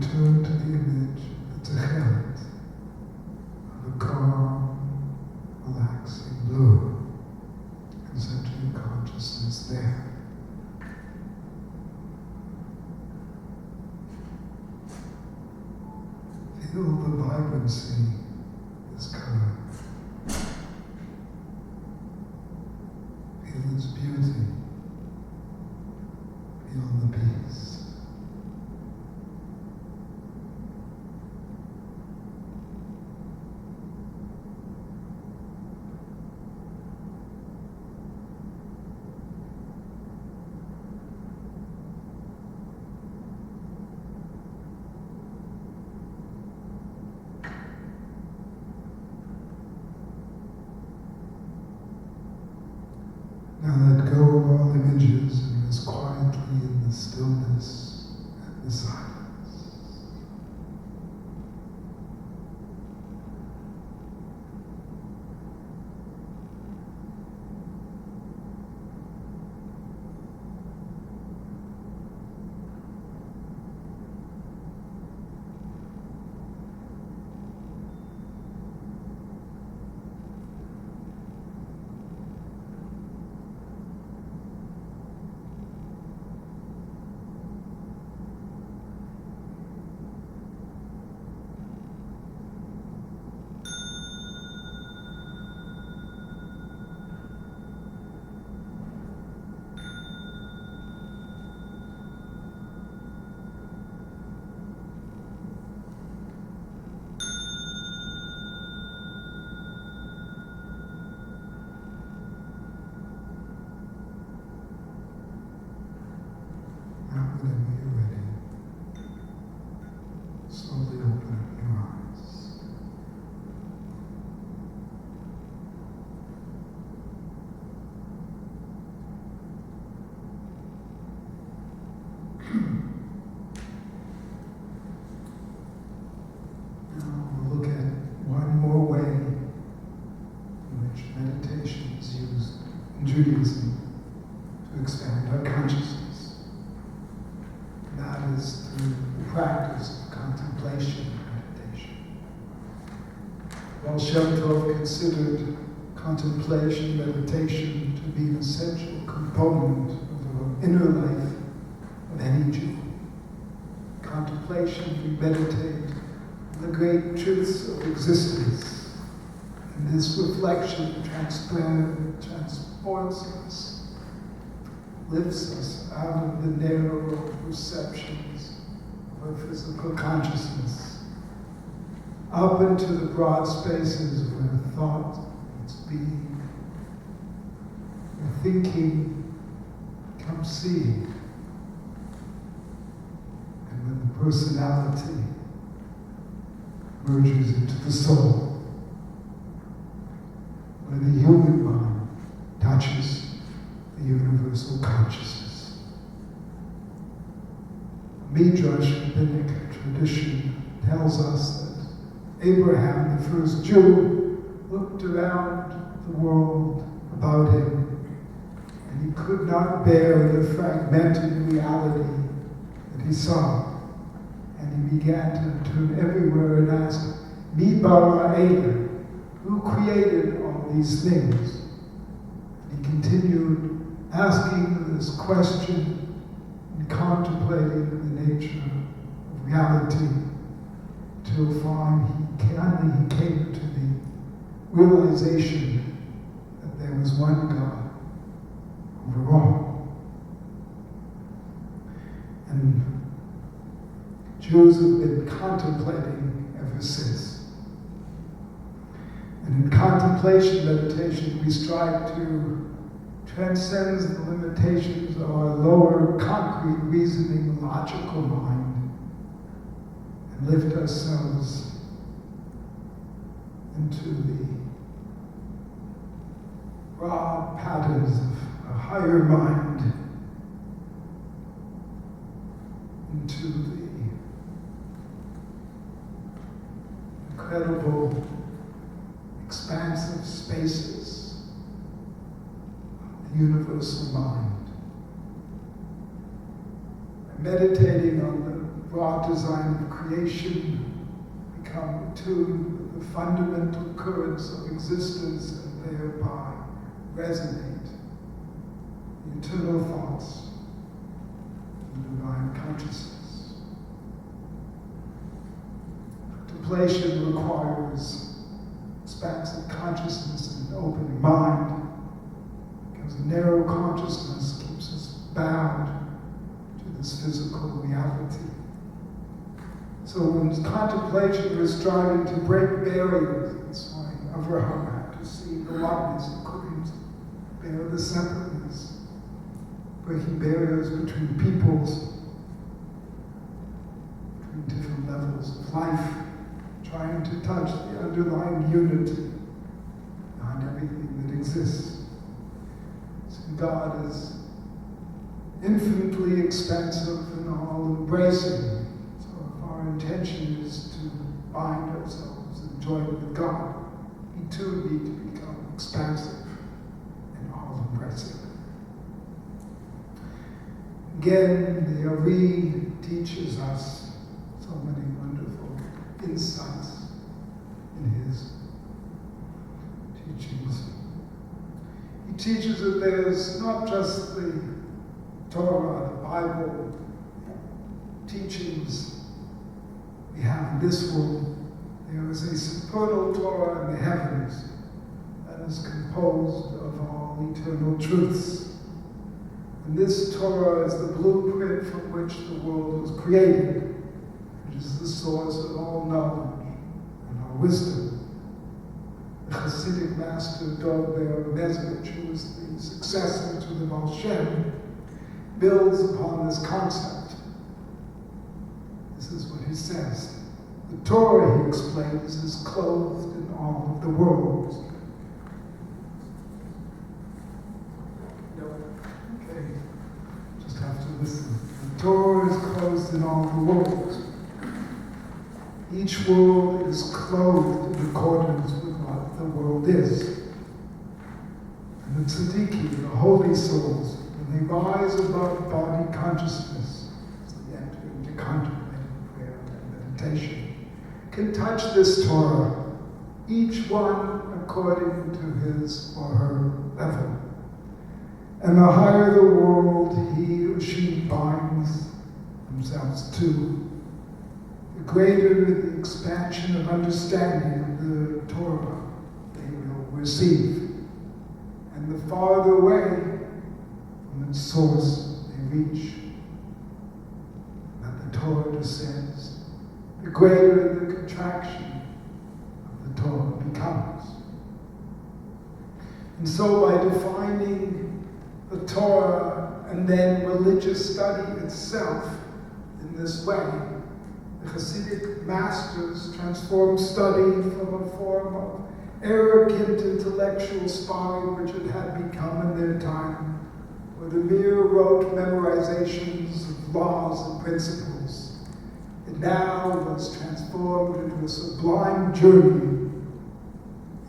Return to the image of the Glick, of a calm, relaxing blue, and center your consciousness there. Feel the vibrancy of this color. Feel its beauty. Feel the peace. Now let go of all images and rest quietly in the stillness and the silence. Whenever you're ready, slowly open up your eyes. Now we'll look at one more way in which meditation is used in Judaism to expand our consciousness. That is through the practice of contemplation and meditation. While Shem Tov considered contemplation, meditation to be an essential component of the inner life of any Jew. Contemplation, we meditate on the great truths of existence, and this reflection transports us, lifts us out of the narrow perceptions of our physical consciousness up into the broad spaces where thought meets being, where thinking becomes seeing, and when the personality merges into the soul, where the human mind touches the universal consciousness. The Midrash rabbinic tradition tells us that Abraham, the first Jew, looked around the world about him, and he could not bear the fragmented reality that he saw. And he began to turn everywhere and ask, Mi bara Eila, who created all these things? And he continued asking this question and contemplating the nature of reality till finally he came to the realization that there was one God over all. And Jews have been contemplating ever since. And in contemplation meditation, we strive to transcend the limitations of our lower, concrete, reasoning, logical mind and lift ourselves into the broad patterns of a higher mind, into the incredible, expansive spaces of the universal mind. By meditating on the broad design of creation, become attuned with the fundamental currents of existence and thereby resonate the eternal thoughts of the divine consciousness. Contemplation requires expansive consciousness and an open mind, because a narrow consciousness keeps us bound to this physical reality. So in contemplation, we're striving to break barriers. That's why Abraham had to see the oneness. He couldn't bear the separateness. Breaking barriers between peoples, between different levels of life, trying to touch the underlying unity behind everything that exists. So God is infinitely expansive and all-embracing. Our intention is to bind ourselves and join with God. We too need to become expansive and all-embracing. Again, the Rabbi teaches us so many wonderful insights in his teachings. He teaches that there's not just the Torah, the Bible, teachings we have in this world. There is a supernal Torah in the heavens that is composed of all eternal truths. And this Torah is the blueprint from which the world was created, which is the source of all knowledge and all wisdom. The Hasidic master Dober Mezrich, who is the successor to the Baal Shem, builds upon this concept. This is what he says. The Torah, he explains, is clothed in all of the worlds. Okay, just have to listen. The Torah is clothed in all the worlds. Each world is clothed in accordance with what the world is. And the tzaddikim, the holy souls, when they rise above body consciousness, so they enter into contemplative prayer and meditation, can touch this Torah, each one according to his or her level. And the higher the world he or she binds themselves to, the greater the expansion of understanding of the Torah they will receive. And the farther away from its source they reach, that the Torah descends, the greater the contraction the Torah becomes. And so by defining the Torah and then religious study itself in this way, the Hasidic masters transformed study from a form of arrogant intellectual sparring which it had become in their time, where the mere rote memorizations of laws and principles. It now was transformed into a sublime journey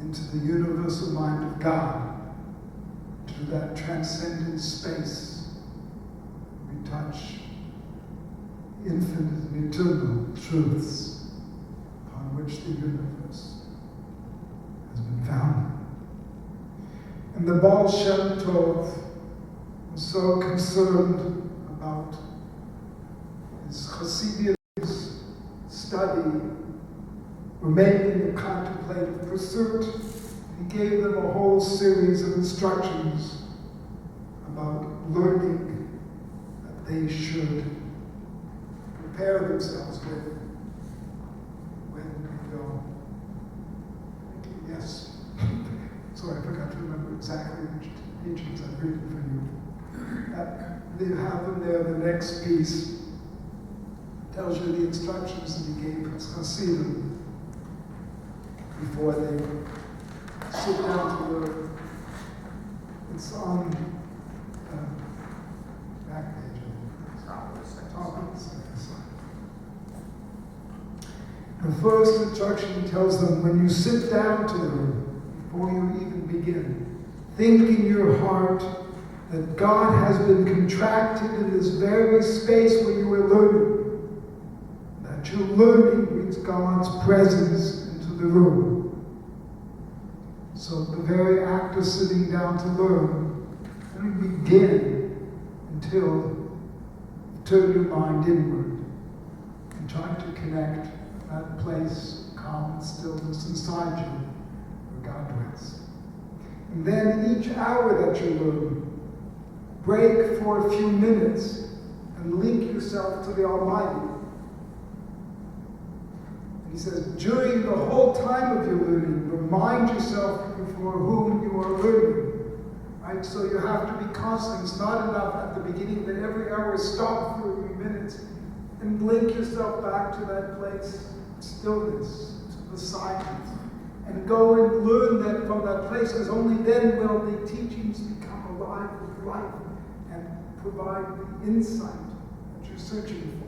into the universal mind of God, to that transcendent space we touch infinite and eternal truths upon which the universe has been founded. And the Baal Shem Tov was so concerned about his Hasidic study remaining a contemplative pursuit. He gave them a whole series of instructions about learning that they should prepare themselves with when they go. Yes. Sorry, I forgot to remember exactly which teachings I've written for you. They have them there. The next piece tells you the instructions that he gave his Hasidim before they sit down to learn. It's on the back page of the top of the second slide. The first instruction tells them, when you sit down to learn, before you even begin, think in your heart that God has been contracted in this very space where you are learning. That your learning brings God's presence into the room. So the very act of sitting down to learn doesn't begin until you turn your mind inward and try to connect that place, calm and stillness inside you, where God dwells. And then each hour that you learn, break for a few minutes and link yourself to the Almighty. And he says, during the whole time of your learning, remind yourself before whom you are learning. Right? So you have to be constant. It's not enough at the beginning that every hour stop for a few minutes and link yourself back to that place of stillness, to the silence. And go and learn that from that place, because only then will the teachings become alive with life and provide the insight that you're searching for.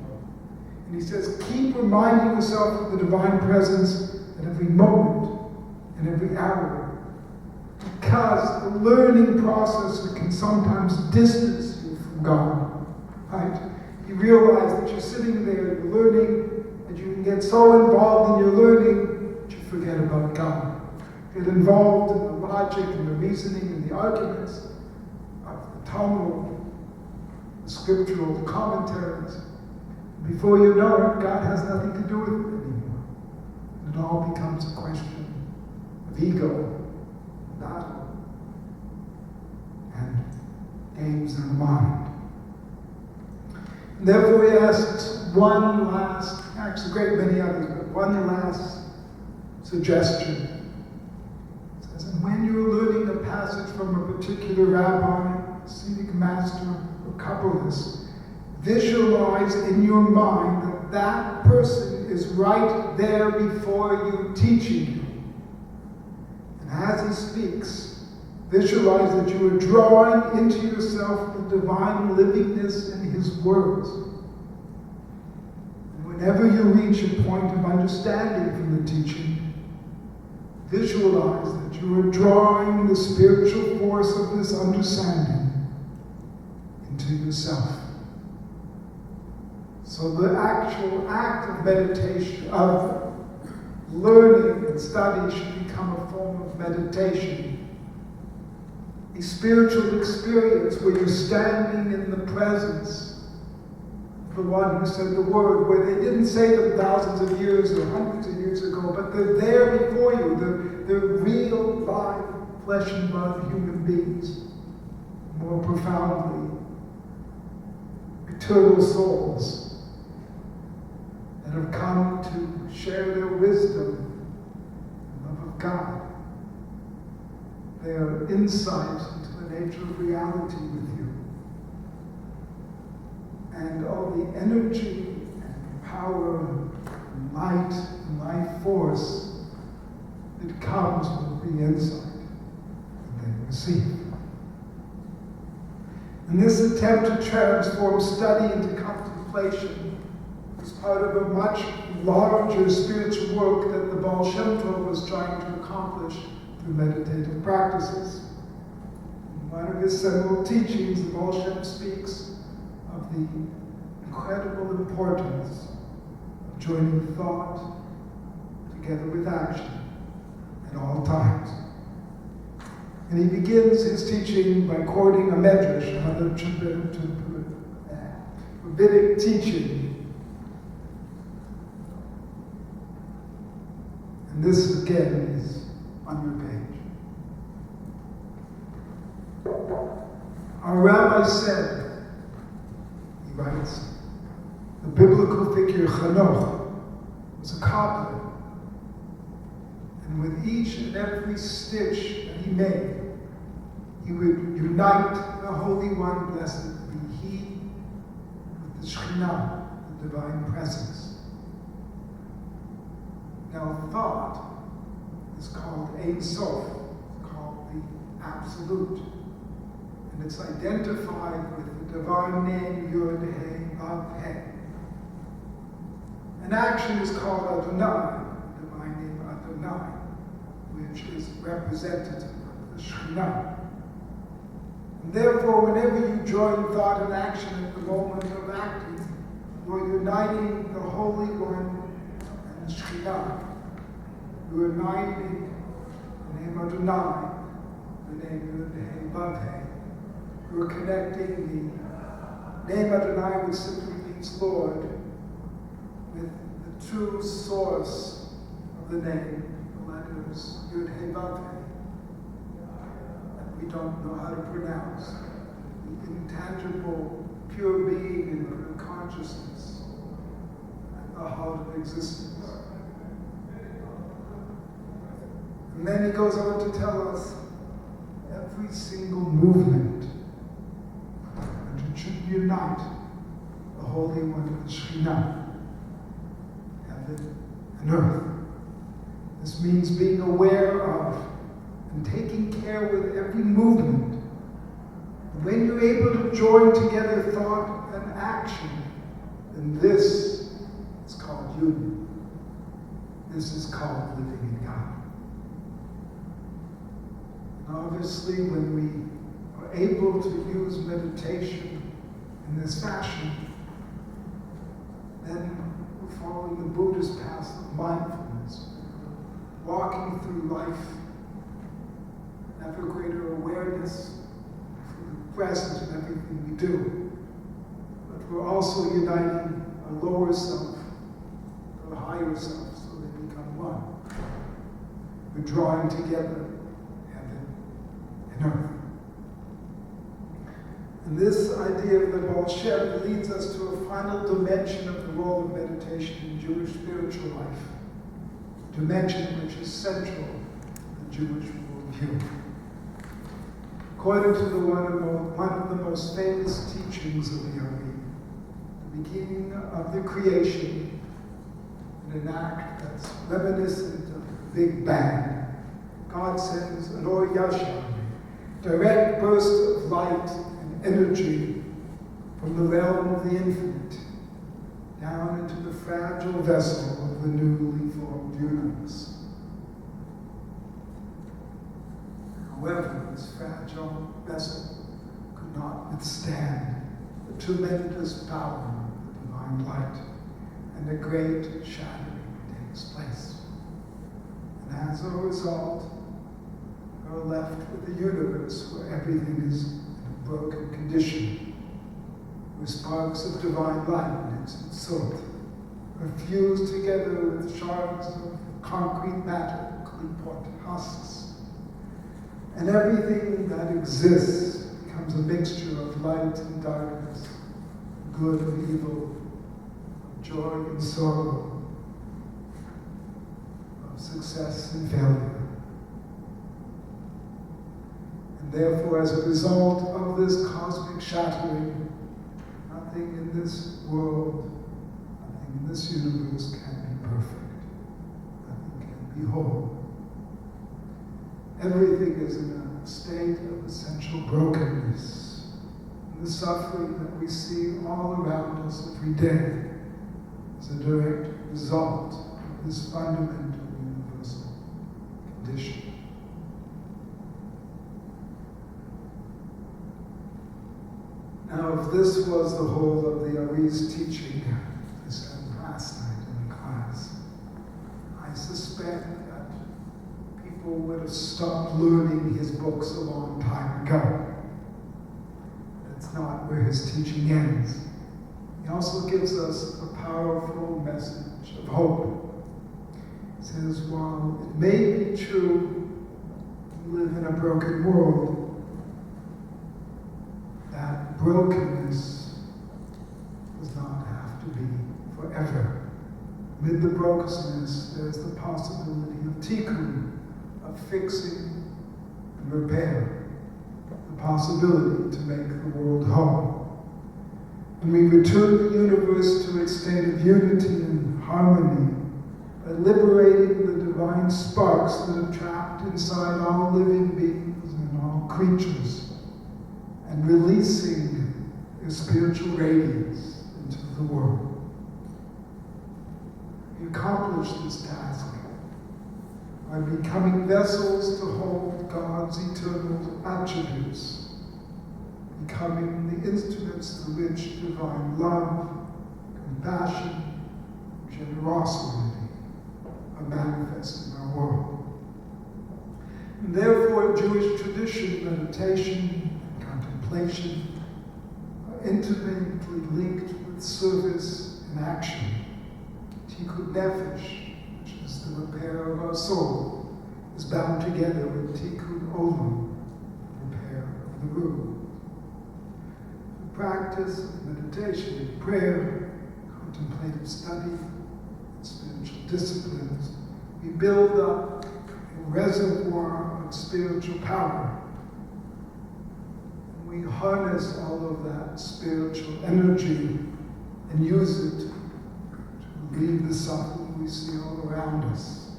And he says, keep reminding yourself of the divine presence at every moment and every hour. Because the learning process can sometimes distance you from God. Right? You realize that you're sitting there, you're learning, and you can get so involved in your learning that you forget about God. Get involved in the logic and the reasoning and the arguments of the Talmud, the scriptural commentaries. Before you know it, God has nothing to do with it anymore. And it all becomes a question of ego, battle, and games in the mind. And therefore he asks one last, actually a great many others, but one last suggestion. It says, and when you're learning a passage from a particular rabbi, Hasidic master, or Kabbalist, visualize in your mind that that person is right there before you, teaching you. And as he speaks, visualize that you are drawing into yourself the divine livingness in his words. And whenever you reach a point of understanding from the teaching, visualize that you are drawing the spiritual force of this understanding into yourself. So the actual act of meditation, of learning and study, should become a form of meditation. A spiritual experience where you're standing in the presence of the one who said the word, where they didn't say them thousands of years or hundreds of years ago, but they're there before you. They're real, live, flesh and blood human beings. More profoundly, eternal souls that have come to share their wisdom and love God. They are insight into the nature of reality with you. And all the energy and power and light and life force that comes with the insight that they receive. And this attempt to transform study into contemplation is part of a much larger spiritual work that the Baal Shem Tov was trying to accomplish through meditative practices. In one of his seminal teachings, the Baal Shem speaks of the incredible importance of joining thought together with action at all times. And he begins his teaching by quoting a medrash, another rabbinic teaching. And this again is on your page. Our rabbi said, he writes, the biblical figure Chanoch was a cobbler, and with each and every stitch that he made, he would unite the Holy One, blessed be He, with the Shekhinah, the divine presence. Now, thought is called Ein Sof, called the Absolute, and it's identified with the divine name Yod He Vav He. And action is called Adonai, the divine name Adonai, which is representative of the Shekhinah. And therefore, whenever you join thought and action at the moment of acting, you're uniting the Holy One and the Shekhinah. You're uniting the name Adonai, the name Yod Vav He. You're connecting the name Adonai, which simply means Lord, with the true source of the name, the letters Yod Vav He, that we don't know how to pronounce, the intangible, pure being and pure consciousness at the heart of existence. And then he goes on to tell us every single movement, and it should unite the Holy One, the Shekhinah, heaven and earth. This means being aware of and taking care with every movement. And when you're able to join together thought and action, then this is called union. This is called living in God. And obviously, when we are able to use meditation in this fashion, then we're following the Buddhist path of mindfulness, walking through life, ever greater awareness for the present in everything we do. But we're also uniting our lower self, our higher self, so they become one. We're drawing together heaven and earth. And this idea of the Baal Shem leads us to a final dimension of the role of meditation in Jewish spiritual life, a dimension which is central to the Jewish worldview. According to one of the most famous teachings of the Rabbi, the beginning of the creation, in an act that's reminiscent of the Big Bang, God sends an Or Yashar, direct burst of light and energy from the realm of the infinite down into the fragile vessel of the newly formed universe. However, this fragile vessel could not withstand the tremendous power of the divine light, and a great shattering takes place. And as a result, we are left with a universe where everything is in a broken condition, where sparks of divine light and its soot are fused together with shards of concrete matter, Glick husks. And everything that exists becomes a mixture of light and darkness, good and evil, of joy and sorrow, of success and failure. And therefore, as a result of this cosmic shattering, nothing in this world, nothing in this universe can be perfect. Nothing can be whole. Everything is in a state of essential brokenness. And the suffering that we see all around us every day is a direct result of this fundamental universal condition. Now, if this was the whole of the Ari's teaching, I said last night in the class, I suspect that people would have stopped learning his books a long time ago. That's not where his teaching ends. He also gives us a powerful message of hope. He says, while it may be true we live in a broken world, that brokenness does not have to be forever. Amid the brokenness, there is the possibility of tikkun, of fixing and repair, the possibility to make the world whole. When we return the universe to its state of unity and harmony, by liberating the divine sparks that are trapped inside all living beings and all creatures, and releasing their spiritual radiance into the world. We accomplish this task by becoming vessels to hold God's eternal attributes, becoming the instruments through which divine love, compassion, generosity are manifest in our world. And therefore, Jewish tradition, meditation, contemplation are intimately linked with service and action. Tikkun nefesh, which is the repair of our soul, is bound together with Tikkun olam, the repair of the room. The practice of meditation, prayer, contemplative study, and spiritual disciplines, we build up a reservoir of spiritual power. We harness all of that spiritual energy and use it to relieve the suffering we see all around us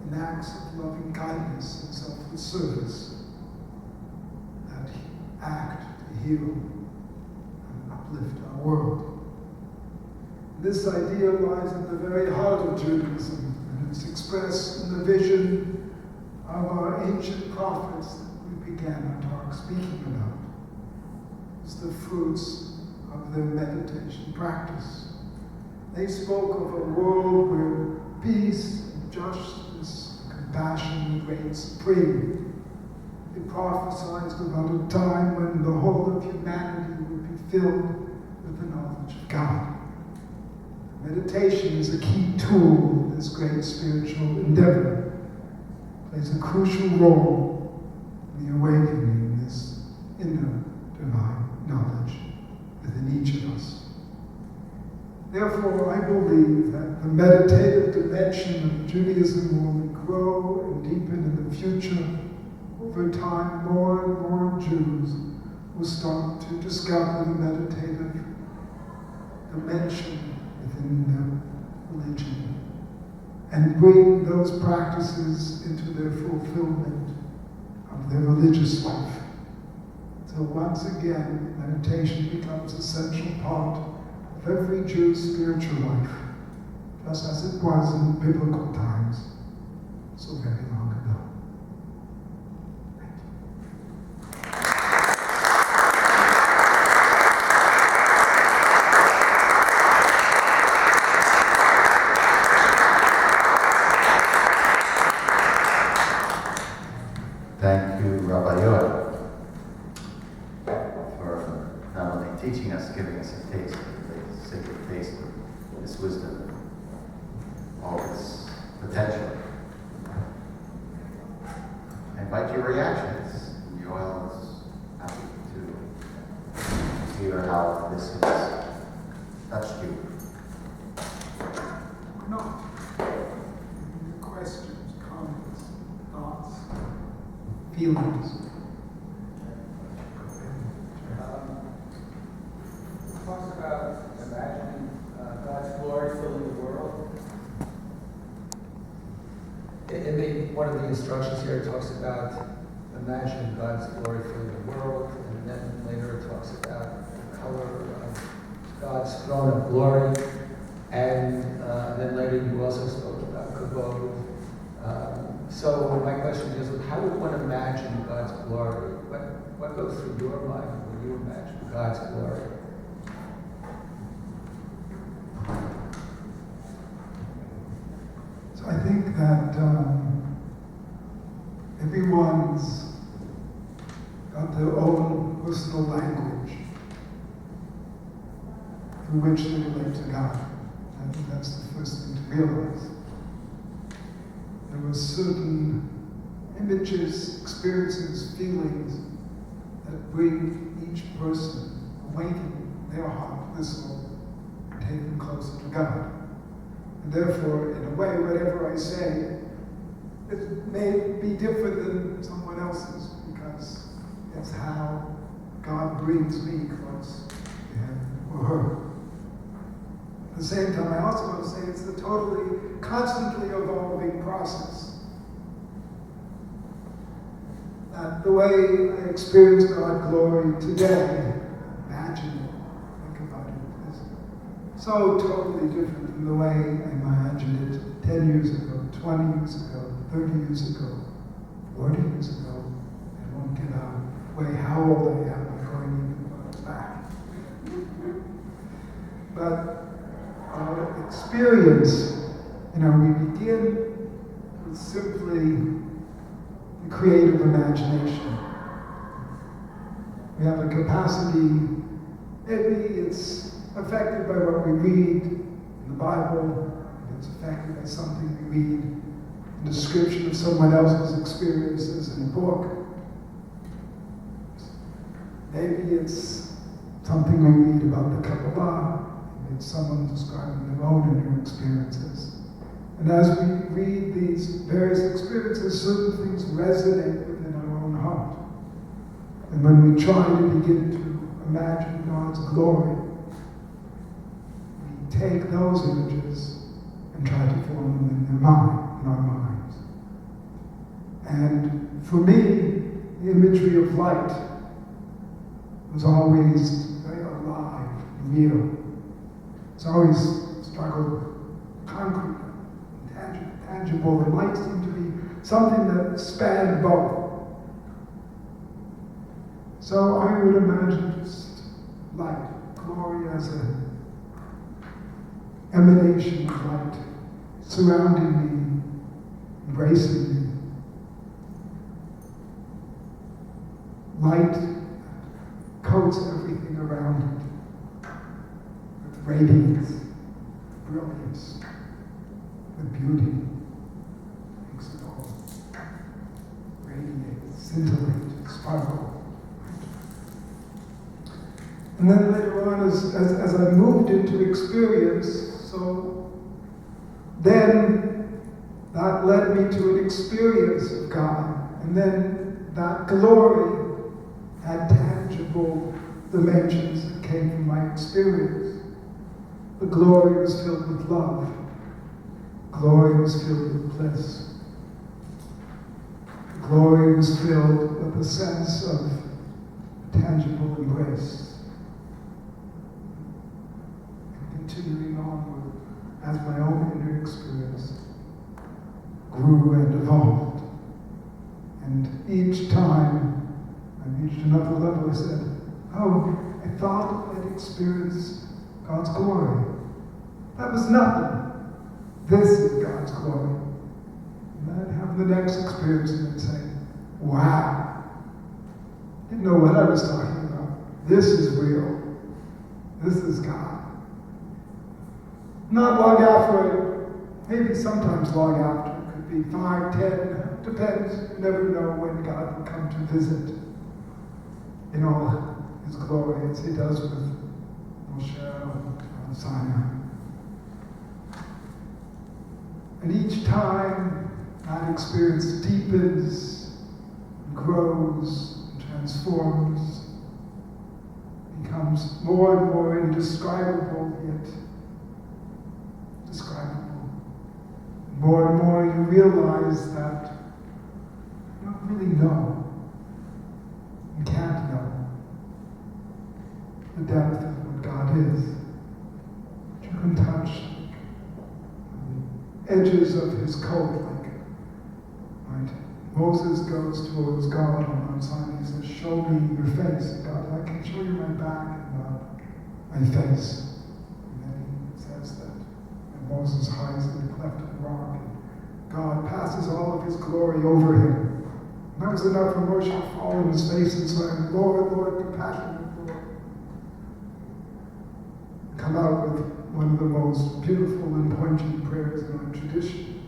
in acts of loving kindness and selfless service that act to heal and uplift our world. This idea lies at the very heart of Judaism, and it's expressed in the vision of our ancient prophets that we began our talk speaking about. It's the fruits of their meditation practice. They spoke of a world where peace, and justice, and compassion would reign supreme. They prophesied about a time when the whole of humanity would be filled with the knowledge of God. Meditation is a key tool in this great spiritual endeavor. It plays a crucial role in the awakening this inner divine knowledge within each of us. Therefore, I believe that the meditative dimension of Judaism will only grow and deepen in the future. Over time, more and more Jews will start to discover the meditative dimension within their religion and bring those practices into their fulfillment of their religious life. So once again, meditation becomes an essential part of every Jew's spiritual life, just as it was in biblical times, so very long ago. Thank you, Rabbi Yoel, for not only teaching us, giving us a taste, a sacred taste of this wisdom, all its potential. I invite your reactions. Yoel is happy to hear how this has touched you. Or not. Questions, comments, thoughts, feelings. one of the instructions here talks about imagining God's glory filling the world, and then later it talks about the color of God's throne of glory, and then later you also spoke about kavod. So my question is, how would one imagine God's glory? What goes through your mind when you imagine God's glory? So I think that everyone's got their own personal language through which they relate to God. I think that's the first thing to realize. There were certain images, experiences, feelings that bring each person, awaken their heart, their soul, and take them closer to God. And therefore, in a way, whatever I say, it may be different than someone else's, because it's how God brings me close to him or her. At the same time, I also want to say it's a totally, constantly evolving process. That the way I experience God's glory today, imagine it, think about it, is so totally different than the way I imagined it 10 years ago, 20 years ago, 30 years ago, 40 years ago. I won't give away how old I am by going even back. But our experience, we begin with simply the creative imagination. We have a capacity, maybe it's affected by what we read in the Bible, it's affected by something we read, a description of someone else's experiences in a book. Maybe it's something we read about the Kabbalah. Maybe it's someone describing their own inner experiences. And as we read these various experiences, certain things resonate within our own heart. And when we try to begin to imagine God's glory, we take those images and try to form them in our minds. And for me, the imagery of light was always very alive, real. It's always struggled with concrete, tangible, and light seemed to be something that spanned both. So I would imagine just light, glory as an emanation of light, surrounding me, embracing me. Light coats everything around it with radiance, brilliance, with beauty. Makes it all radiate, scintillate, sparkle. And then later on, as I moved into experience, so then that led me to an experience of God. And then that glory had tangible dimensions that came from my experience. The glory was filled with love. Glory was filled with bliss. Glory was filled with a sense of tangible embrace. And continuing onward as my own inner experience grew and evolved. And each time I reached another level, I said, oh, I thought I'd experienced God's glory. That was nothing. This is God's glory. And I'd have the next experience and I'd say, wow, didn't know what I was talking about. This is real. This is God. Not long after, maybe sometimes long after, it could be 5, 10, depends. You never know when God will come to visit in all his glory, as he does with Moshe on Sinai. And each time that experience deepens, grows, and transforms, becomes more and more indescribable, yet describable. More and more you realize that really know, you can't know the depth of what God is. But you can touch the edges of his coat, like, right? Moses goes towards God on Mount Sinai. He says, show me your face. And God, I can show you my back and my face. And then he says that. And Moses hides in the cleft of the rock. And God passes all of his glory over him. And that was enough for Moshe to fall on his face and say, Lord, Lord, compassionate Lord. Come out with one of the most beautiful and poignant prayers in our tradition.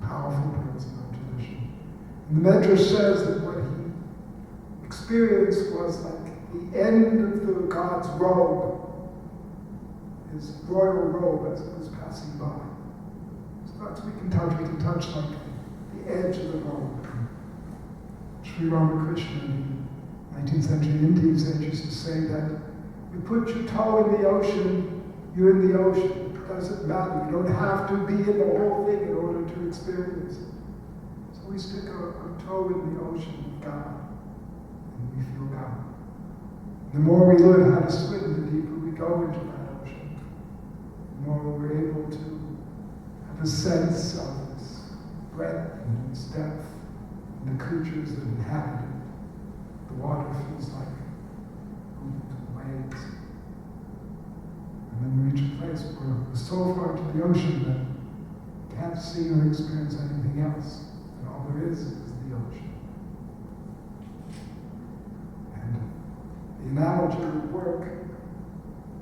Powerful prayers in our tradition. And the Medrash says that what he experienced was like the end of God's robe, his royal robe as it was passing by. So that's what we can touch like the edge of the robe. Sri Ramakrishna, the 19th century Indian sage, used to say that you put your toe in the ocean, you're in the ocean. It doesn't matter. You don't have to be in the whole thing in order to experience it. So we stick our toe in the ocean of God, and we feel God. The more we learn how to swim, the deeper we go into that ocean. The more we're able to have a sense of its breadth and its depth, and the creatures that inhabit it. The water feels like waves. And then we reach a place where we're so far to the ocean that we can't see or experience anything else. And all there is the ocean. And the analogy would work.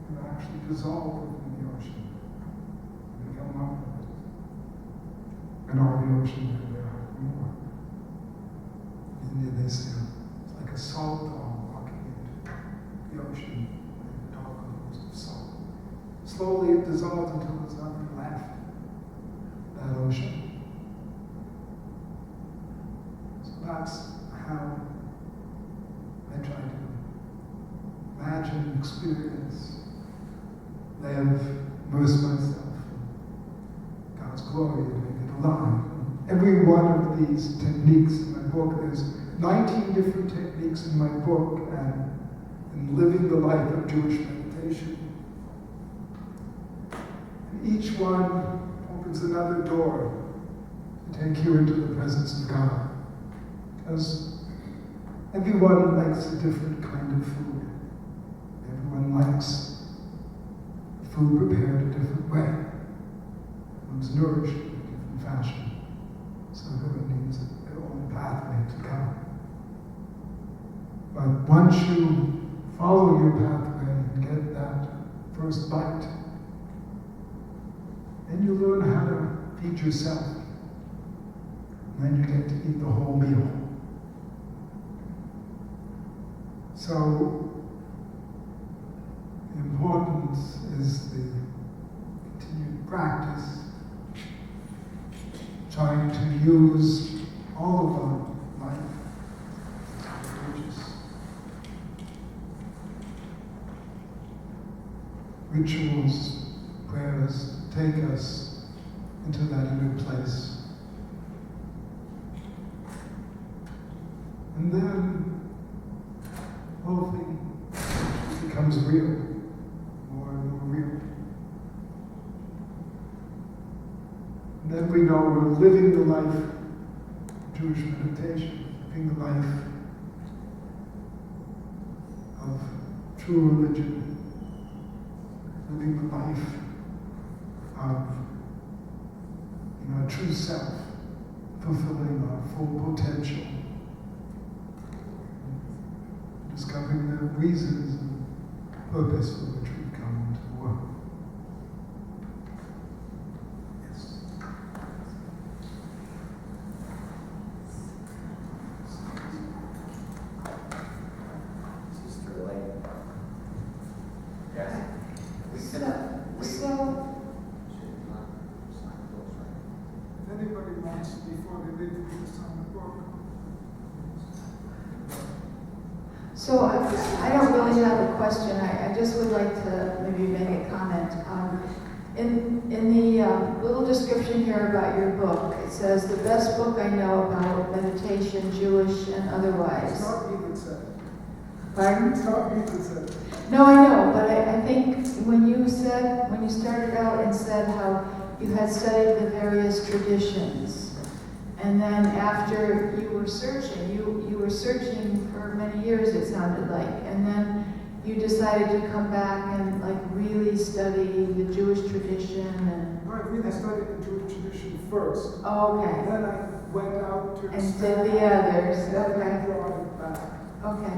You actually dissolve within the ocean. And come up with it. And all the ocean there are more. In India they say it's like a salt dog walking into the ocean. The dog goes of salt. Slowly it dissolves until there's nothing left. That ocean. So that's how I try to imagine, experience, live, immerse myself in God's glory and make it alive. Every one of these techniques in my book, there's 19 different techniques in my book, and in living the life of Jewish meditation. And each one opens another door to take you into the presence of God. Because everyone likes a different kind of food. Everyone likes food prepared a different way. Everyone's nourished in a different fashion. So everyone needs their own pathway to come. But once you follow your pathway and get that first bite, then you learn how to feed yourself. And then you get to eat the whole meal. So, the importance is the continued practice, trying to use all of our life, religious rituals, prayers, take us into that inner place. And then the whole thing becomes real, more and more real. And then we know we're living the life of Jewish meditation, living the life of true religion, living the life of our true self, fulfilling our full potential, discovering the reasons and purpose for which we've come into the world. Yes. Sister Elaine. Yes. So, If anybody wants, before they leave, to sign the book. so I don't really have a question. I just would like to maybe make a comment. In the little description here about your book, it says, the best book I know about meditation, Jewish and It's otherwise. not me that said it. Pardon? It's not me that said it. No, I know, but I think when you started out and said how you had studied the various traditions, and then after you were searching, you were searching for many years, it sounded like, and then you decided to come back and like really study the Jewish tradition and. I really studied the Jewish tradition first. Oh, And okay. then I went out to And did the others, and then I okay. brought it back. Okay.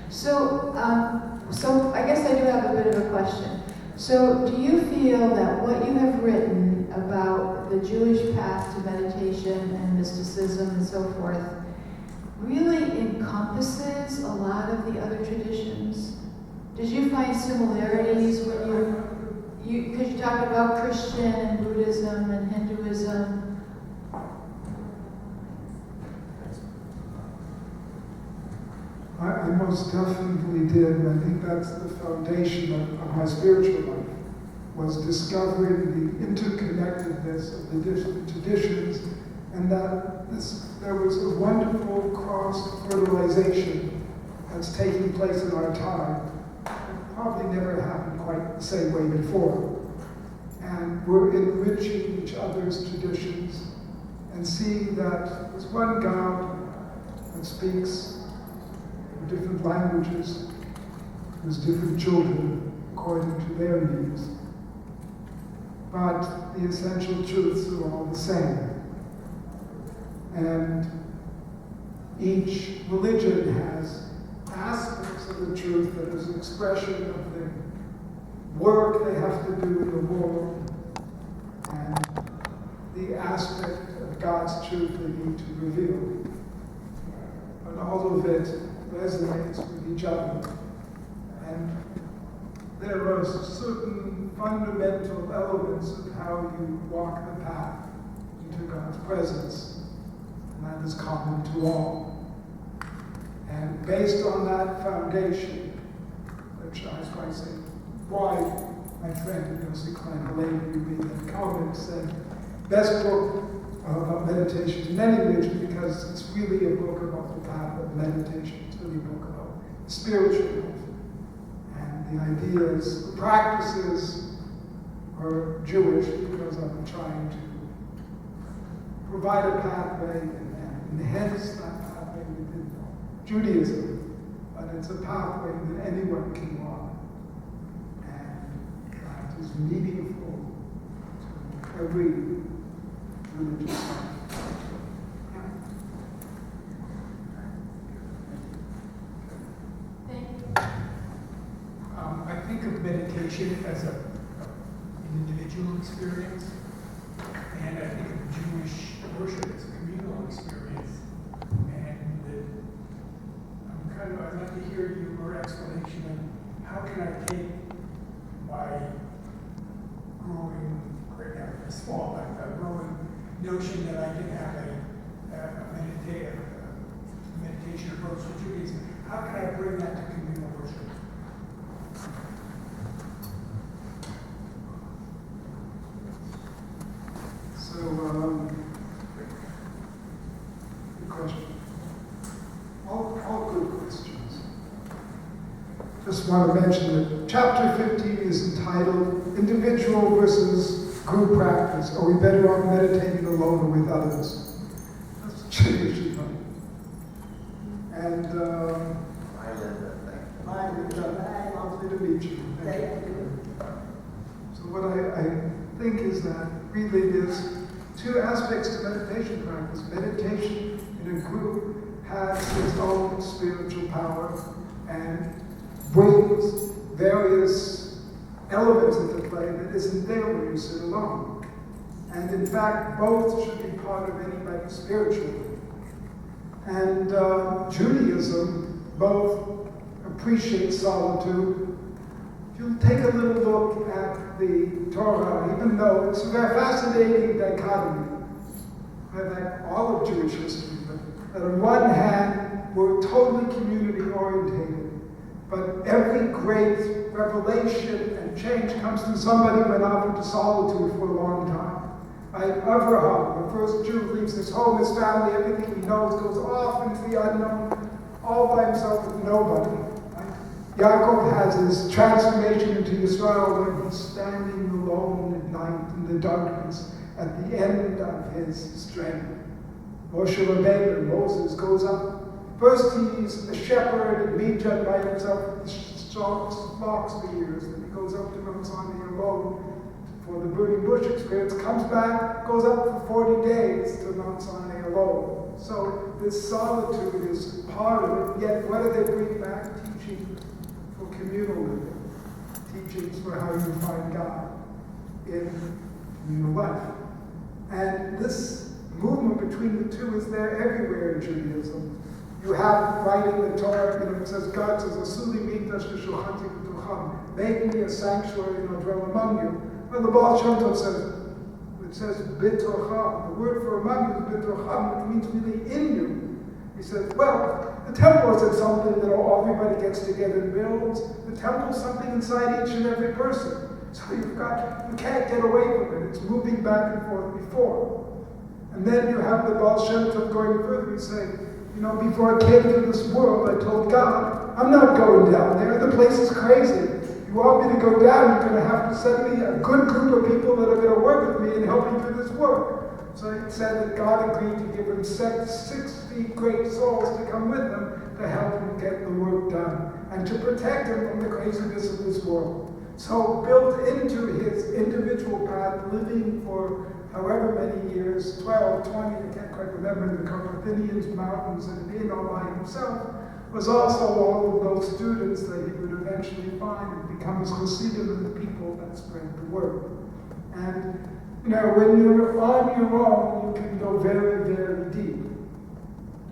So I guess I do have a bit of a question. So do you feel that what you have written about the Jewish path to meditation and mysticism and so forth really encompasses a lot of the other traditions? Did you find similarities when because you talked about Christian and Buddhism and Hinduism? I most definitely did, and I think that's the foundation of my spiritual life, was discovering the interconnectedness of the different traditions, and that there was a wonderful cross-fertilization that's taking place in our time. It probably never happened quite the same way before. And we're enriching each other's traditions and seeing that there's one God that speaks different languages, there's different children according to their needs. But the essential truths are all the same. And each religion has aspects of the truth that is an expression of the work they have to do in the world and the aspect of God's truth they need to reveal. But all of it resonates with each other. And there are certain fundamental elements of how you walk the path into God's presence, and that is common to all. And based on that foundation, which I was going to say, why my friend Yossi Klein Halevi made that comment, said, best book about meditation in any religion, because it's really a book about the path of meditation. It's really a book about spiritual life. And the ideas, the practices are Jewish because I'm trying to provide a pathway and enhance that pathway within Judaism. But it's a pathway that anyone can walk. And that is meaningful to every religious life. I think of meditation as an individual experience, and I think of Jewish worship as a communal experience. And I'd like to hear your explanation of how can I take my growing, right now it's small, but a growing notion that I can have a meditation approach to Judaism. How can I bring that to communal worship? So, good question. All good questions. Just want to mention that chapter 15 is entitled Individual versus Group Practice. Are we better off meditating alone or with others? That's a change, And I live that thing. lovely to meet you. Thank you. So what I think is that really there's two aspects to meditation practice. Meditation in a group has its own spiritual power and brings various elements into play that isn't there when you sit alone. And in fact, both should be part of anybody's spiritual life. And Judaism both appreciates solitude. If you take a little look at the Torah, even though it's a very fascinating dichotomy, like all of Jewish history, but on one hand, we're totally community orientated, but every great revelation and change comes to somebody who went off into solitude for a long time. Right? Abraham, the first Jew, leaves his home, his family, everything he knows, goes off into the unknown, all by himself with nobody. Right? Yaakov has his transformation into Israel when he's standing alone at night in the darkness at the end of his strength. Moshe Rabbeinu, Moses, goes up. First he's a shepherd in Midian by himself, flocks for years. Then he goes up to Mount Sinai alone for the burning bush experience, comes back, goes up for 40 days to Mount Sinai alone. So this solitude is part of it, yet what do they bring back? Teaching for communal living, teachings for how you find God in communal life. And this movement between the two is there everywhere in Judaism. You have right in the Torah, it says, God says, Asuli mitash v'shulchanti b'tocham, make me a sanctuary and I'll dwell among you. Well, the Baal Shem Tov says, it says b'tocham. The word for among you is b'tocham, which means really in you. He says, well, the temple isn't something that everybody gets together and builds. The temple is something inside each and every person. So you can't get away from it. It's moving back and forth before. And then you have the Baal Shem Tov going further. He's saying, before I came to this world, I told God, I'm not going down there. The place is crazy. You want me to go down, you're going to have to send me a good group of people that are going to work with me and help me do this work. So it said that God agreed to give him 60 great souls to come with him to help him get the work done and to protect him from the craziness of this world. So built into his individual path, living for however many years, 12, 20, I can't quite remember, in the Carpathians Mountains and being all by himself, was also all of those students that he would eventually find and become his Hasidim and the people that spread the word. And, when you're on your own, you can go very, very deep.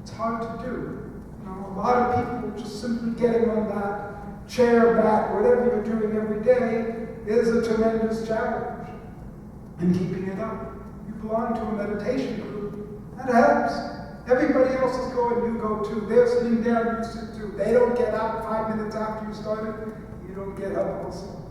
It's hard to do. A lot of people just simply getting on that chair back, whatever you're doing every day, is a tremendous challenge. And keeping it up. You belong to a meditation group. That helps. Everybody else is going, you go too. They're sitting down, you sit too. They don't get up 5 minutes after you started. You don't get up also.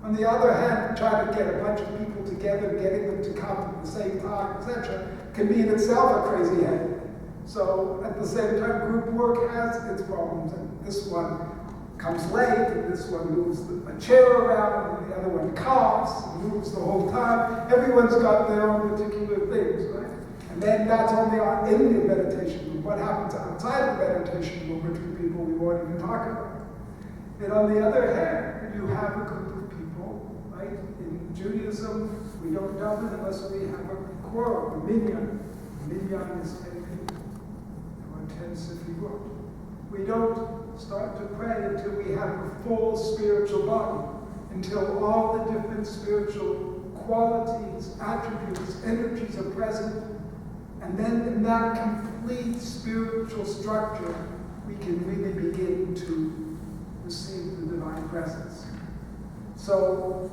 On the other hand, trying to get a bunch of people together, getting them to come at the same time, etc., can be in itself a crazy headache. So at the same time, group work has its problems. And this one comes late, and this one moves a chair around, and the other one coughs, and moves the whole time. Everyone's got their own particular things, right? And then that's only in the meditation room. What happens outside the meditation room between people we won't even talk about. And on the other hand, you have a group of people, right? In Judaism, we don't daven unless we have a quorum, a minyan. Minyan is 10 people, or 10 sifirot. We don't start to pray until we have a full spiritual body, until all the different spiritual qualities, attributes, energies are present. And then in that complete spiritual structure, we can really begin to receive the divine presence. So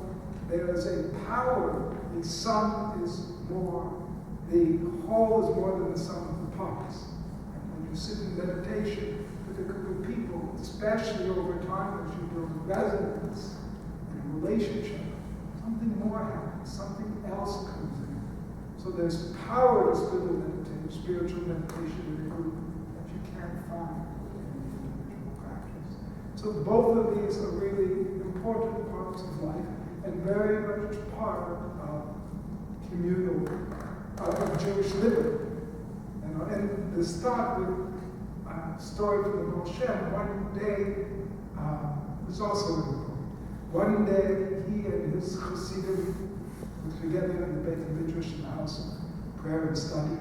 there is a power. The sum is more, the whole is more than the sum of the parts. And when you sit in meditation with a group of people, especially over time as you build resonance and relationship, something more happens, something else comes in. So there's power to spiritual meditation in a group that you can't find in individual practice. So both of these are really important parts of life and very much part of communal, of Jewish living. And this start with a story from the Baal Shem. One day, was also in the book. One day, he and his Hasidim were together in the Beit Midrash in the house of prayer and study.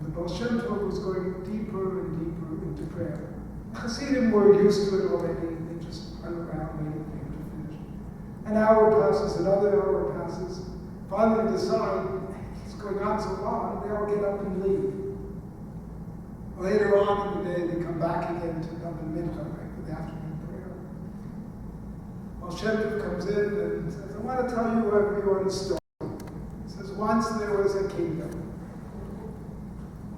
The Baal Shem Tov was going deeper and deeper into prayer. Hasidim were used to it already. They just run around waiting for him to finish. An hour passes, another hour passes. Finally decide, he's going on so long, they all get up and leave. Later on in the day, they come back again to another mincha, right, for the afternoon prayer. Baal Shem Tov comes in and says, I want to tell you everyone's story. He says, once there was a kingdom.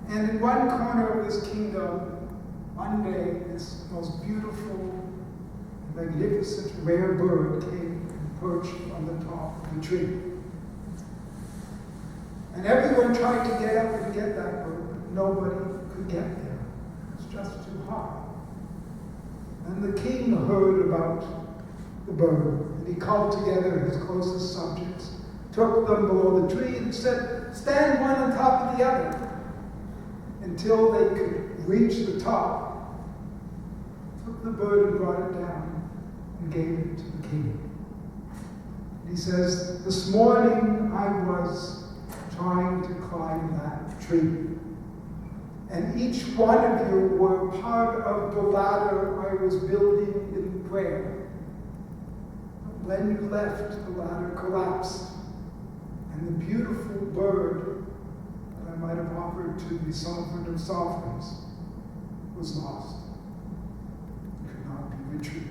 And in one corner of this kingdom, one day, this most beautiful, a magnificent rare bird came and perched on the top of the tree. And everyone tried to get up and get that bird, but nobody could get there. It's just too high. And the king heard about the bird, and he called together his closest subjects, took them below the tree, and said, "Stand one on top of the other," until they could reach the top. Took the bird and brought it down and gave it to the king. And he says, "This morning I was trying to climb that tree. And each one of you were part of the ladder I was building in prayer. But when you left, the ladder collapsed, and the beautiful bird that I might have offered to the sovereign of sovereigns was lost. It could not be retrieved."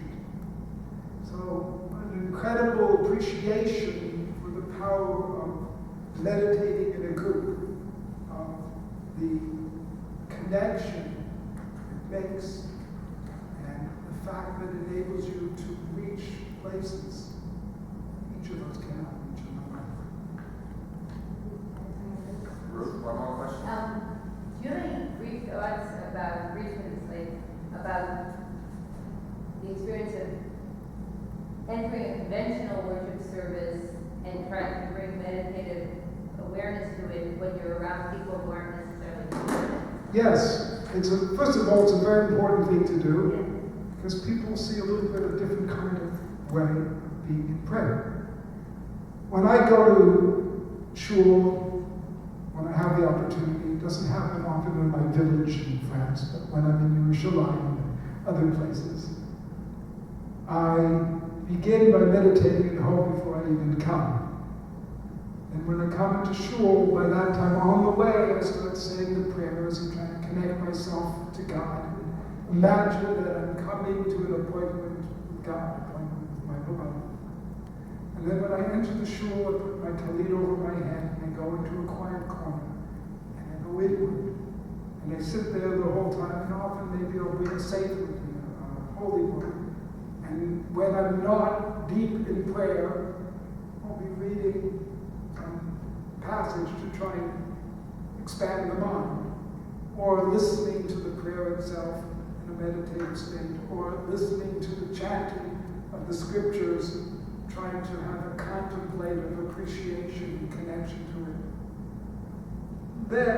So, an incredible appreciation for the power of meditating in a group, of the connection it makes, and the fact that it enables you to reach places each of us cannot reach another. Ruth, one more question? Do you have any brief thoughts about, about the experience of entering a conventional worship service and trying to bring meditative awareness to it when you're around people who aren't necessarily? Yes, first of all, it's a very important thing to do, because people see a little bit of different kind of way of being in prayer. When I go to shul, when I have the opportunity, it doesn't happen often in my village in France, but when I'm in Yerushalayim and other places, I begin by meditating at home before I even come. And when I come into shul, by that time on the way, I start saying the prayers and trying to connect myself to God. Imagine that I'm coming to an appointment with God, appointment with my beloved. And then when I enter the shul, I put my talit over my head and I go into a quiet corner and I go inward. And I sit there the whole time, and often maybe I'll bring a sefer with me, a holy book. And when I'm not deep in prayer, I'll be reading passage to try and expand the mind, or listening to the prayer itself in a meditative state, or listening to the chanting of the scriptures, trying to have a contemplative appreciation and connection to it. Then,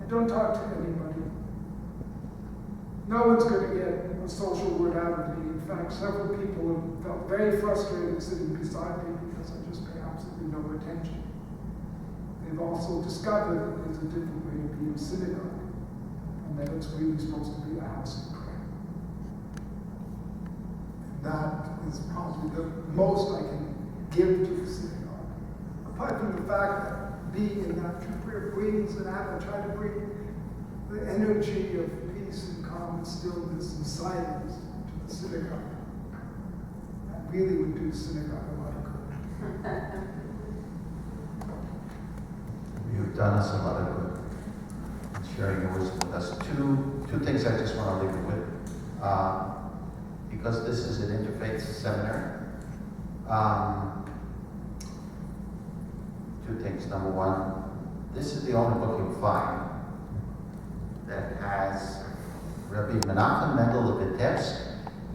I don't talk to anybody. No one's going to get a social word out of me. In fact, several people have felt very frustrated sitting beside me because I just pay absolutely no attention. They've also discovered that there's a different way to be in synagogue, and that it's really supposed to be a house of prayer. And that is probably the most I can give to the synagogue. Apart from the fact that being in that prayer brings and I try to bring the energy of peace and calm and stillness and silence to the synagogue. That really would do the synagogue a lot of good. You've done us a lot of good in sharing your wisdom with us. Two things I just want to leave you with. Because this is an interfaith seminary, two things. Number one, this is the only book you'll find that has Rabbi Menachem Mendel of Vitebsk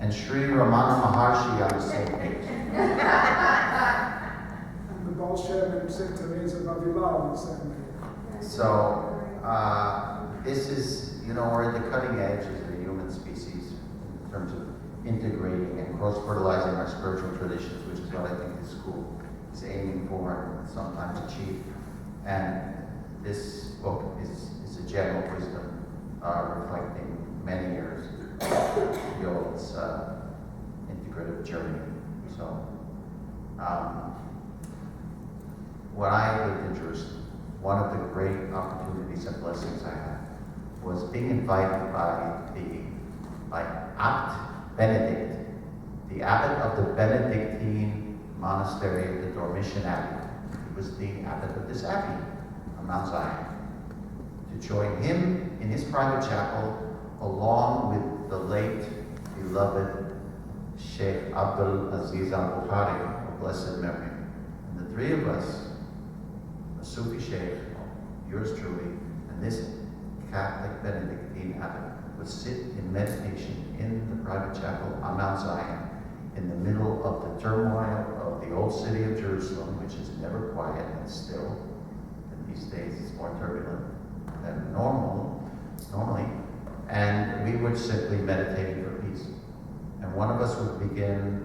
and Sri Ramana Maharshi on the same page. And the Baal Shem and St. Teresa of Avila on the same page. So, this is, we're at the cutting edge as a human species in terms of integrating and cross-fertilizing our spiritual traditions, which is what I think this school is aiming for and sometimes achieve. And this book is a gem of wisdom reflecting many years of Yoel's integrative journey. So, when I lived in Jerusalem, one of the great opportunities and blessings I had was being invited by Abt Benedict, the abbot of the Benedictine monastery of the Dormition Abbey. He was the abbot of this abbey on Mount Zion, to join him in his private chapel along with the late beloved Sheikh Abdul Aziz al-Bukhari, of blessed memory. And the three of us, a Sufi Sheikh, yours truly, and this Catholic Benedictine abbot, would sit in meditation in the private chapel on Mount Zion, in the middle of the turmoil of the old city of Jerusalem, which is never quiet and still. And these days it's more turbulent than normally. And we were simply meditating for peace. And one of us would begin,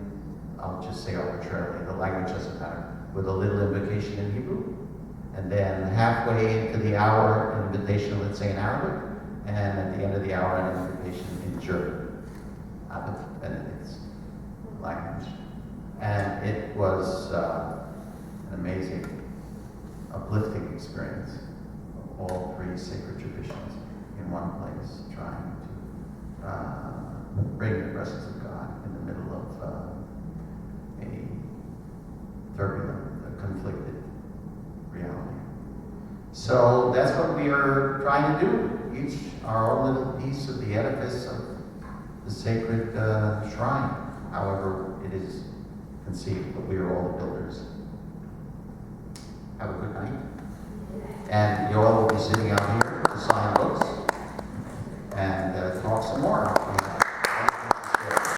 I'll just say arbitrarily, the language doesn't matter, with a little invocation in Hebrew. And then halfway into the hour, an invitation, let's say in Arabic. And at the end of the hour, an invitation in German. Abbot Benedict's language. And it was an amazing, uplifting experience of all three sacred traditions in one place, trying to bring the presence of God in the middle of a turbulent, conflicted reality. So that's what we are trying to do. Each our own little piece of the edifice of the sacred shrine, however it is conceived, but we are all the builders. Have a good night. And Yoel will be sitting out here.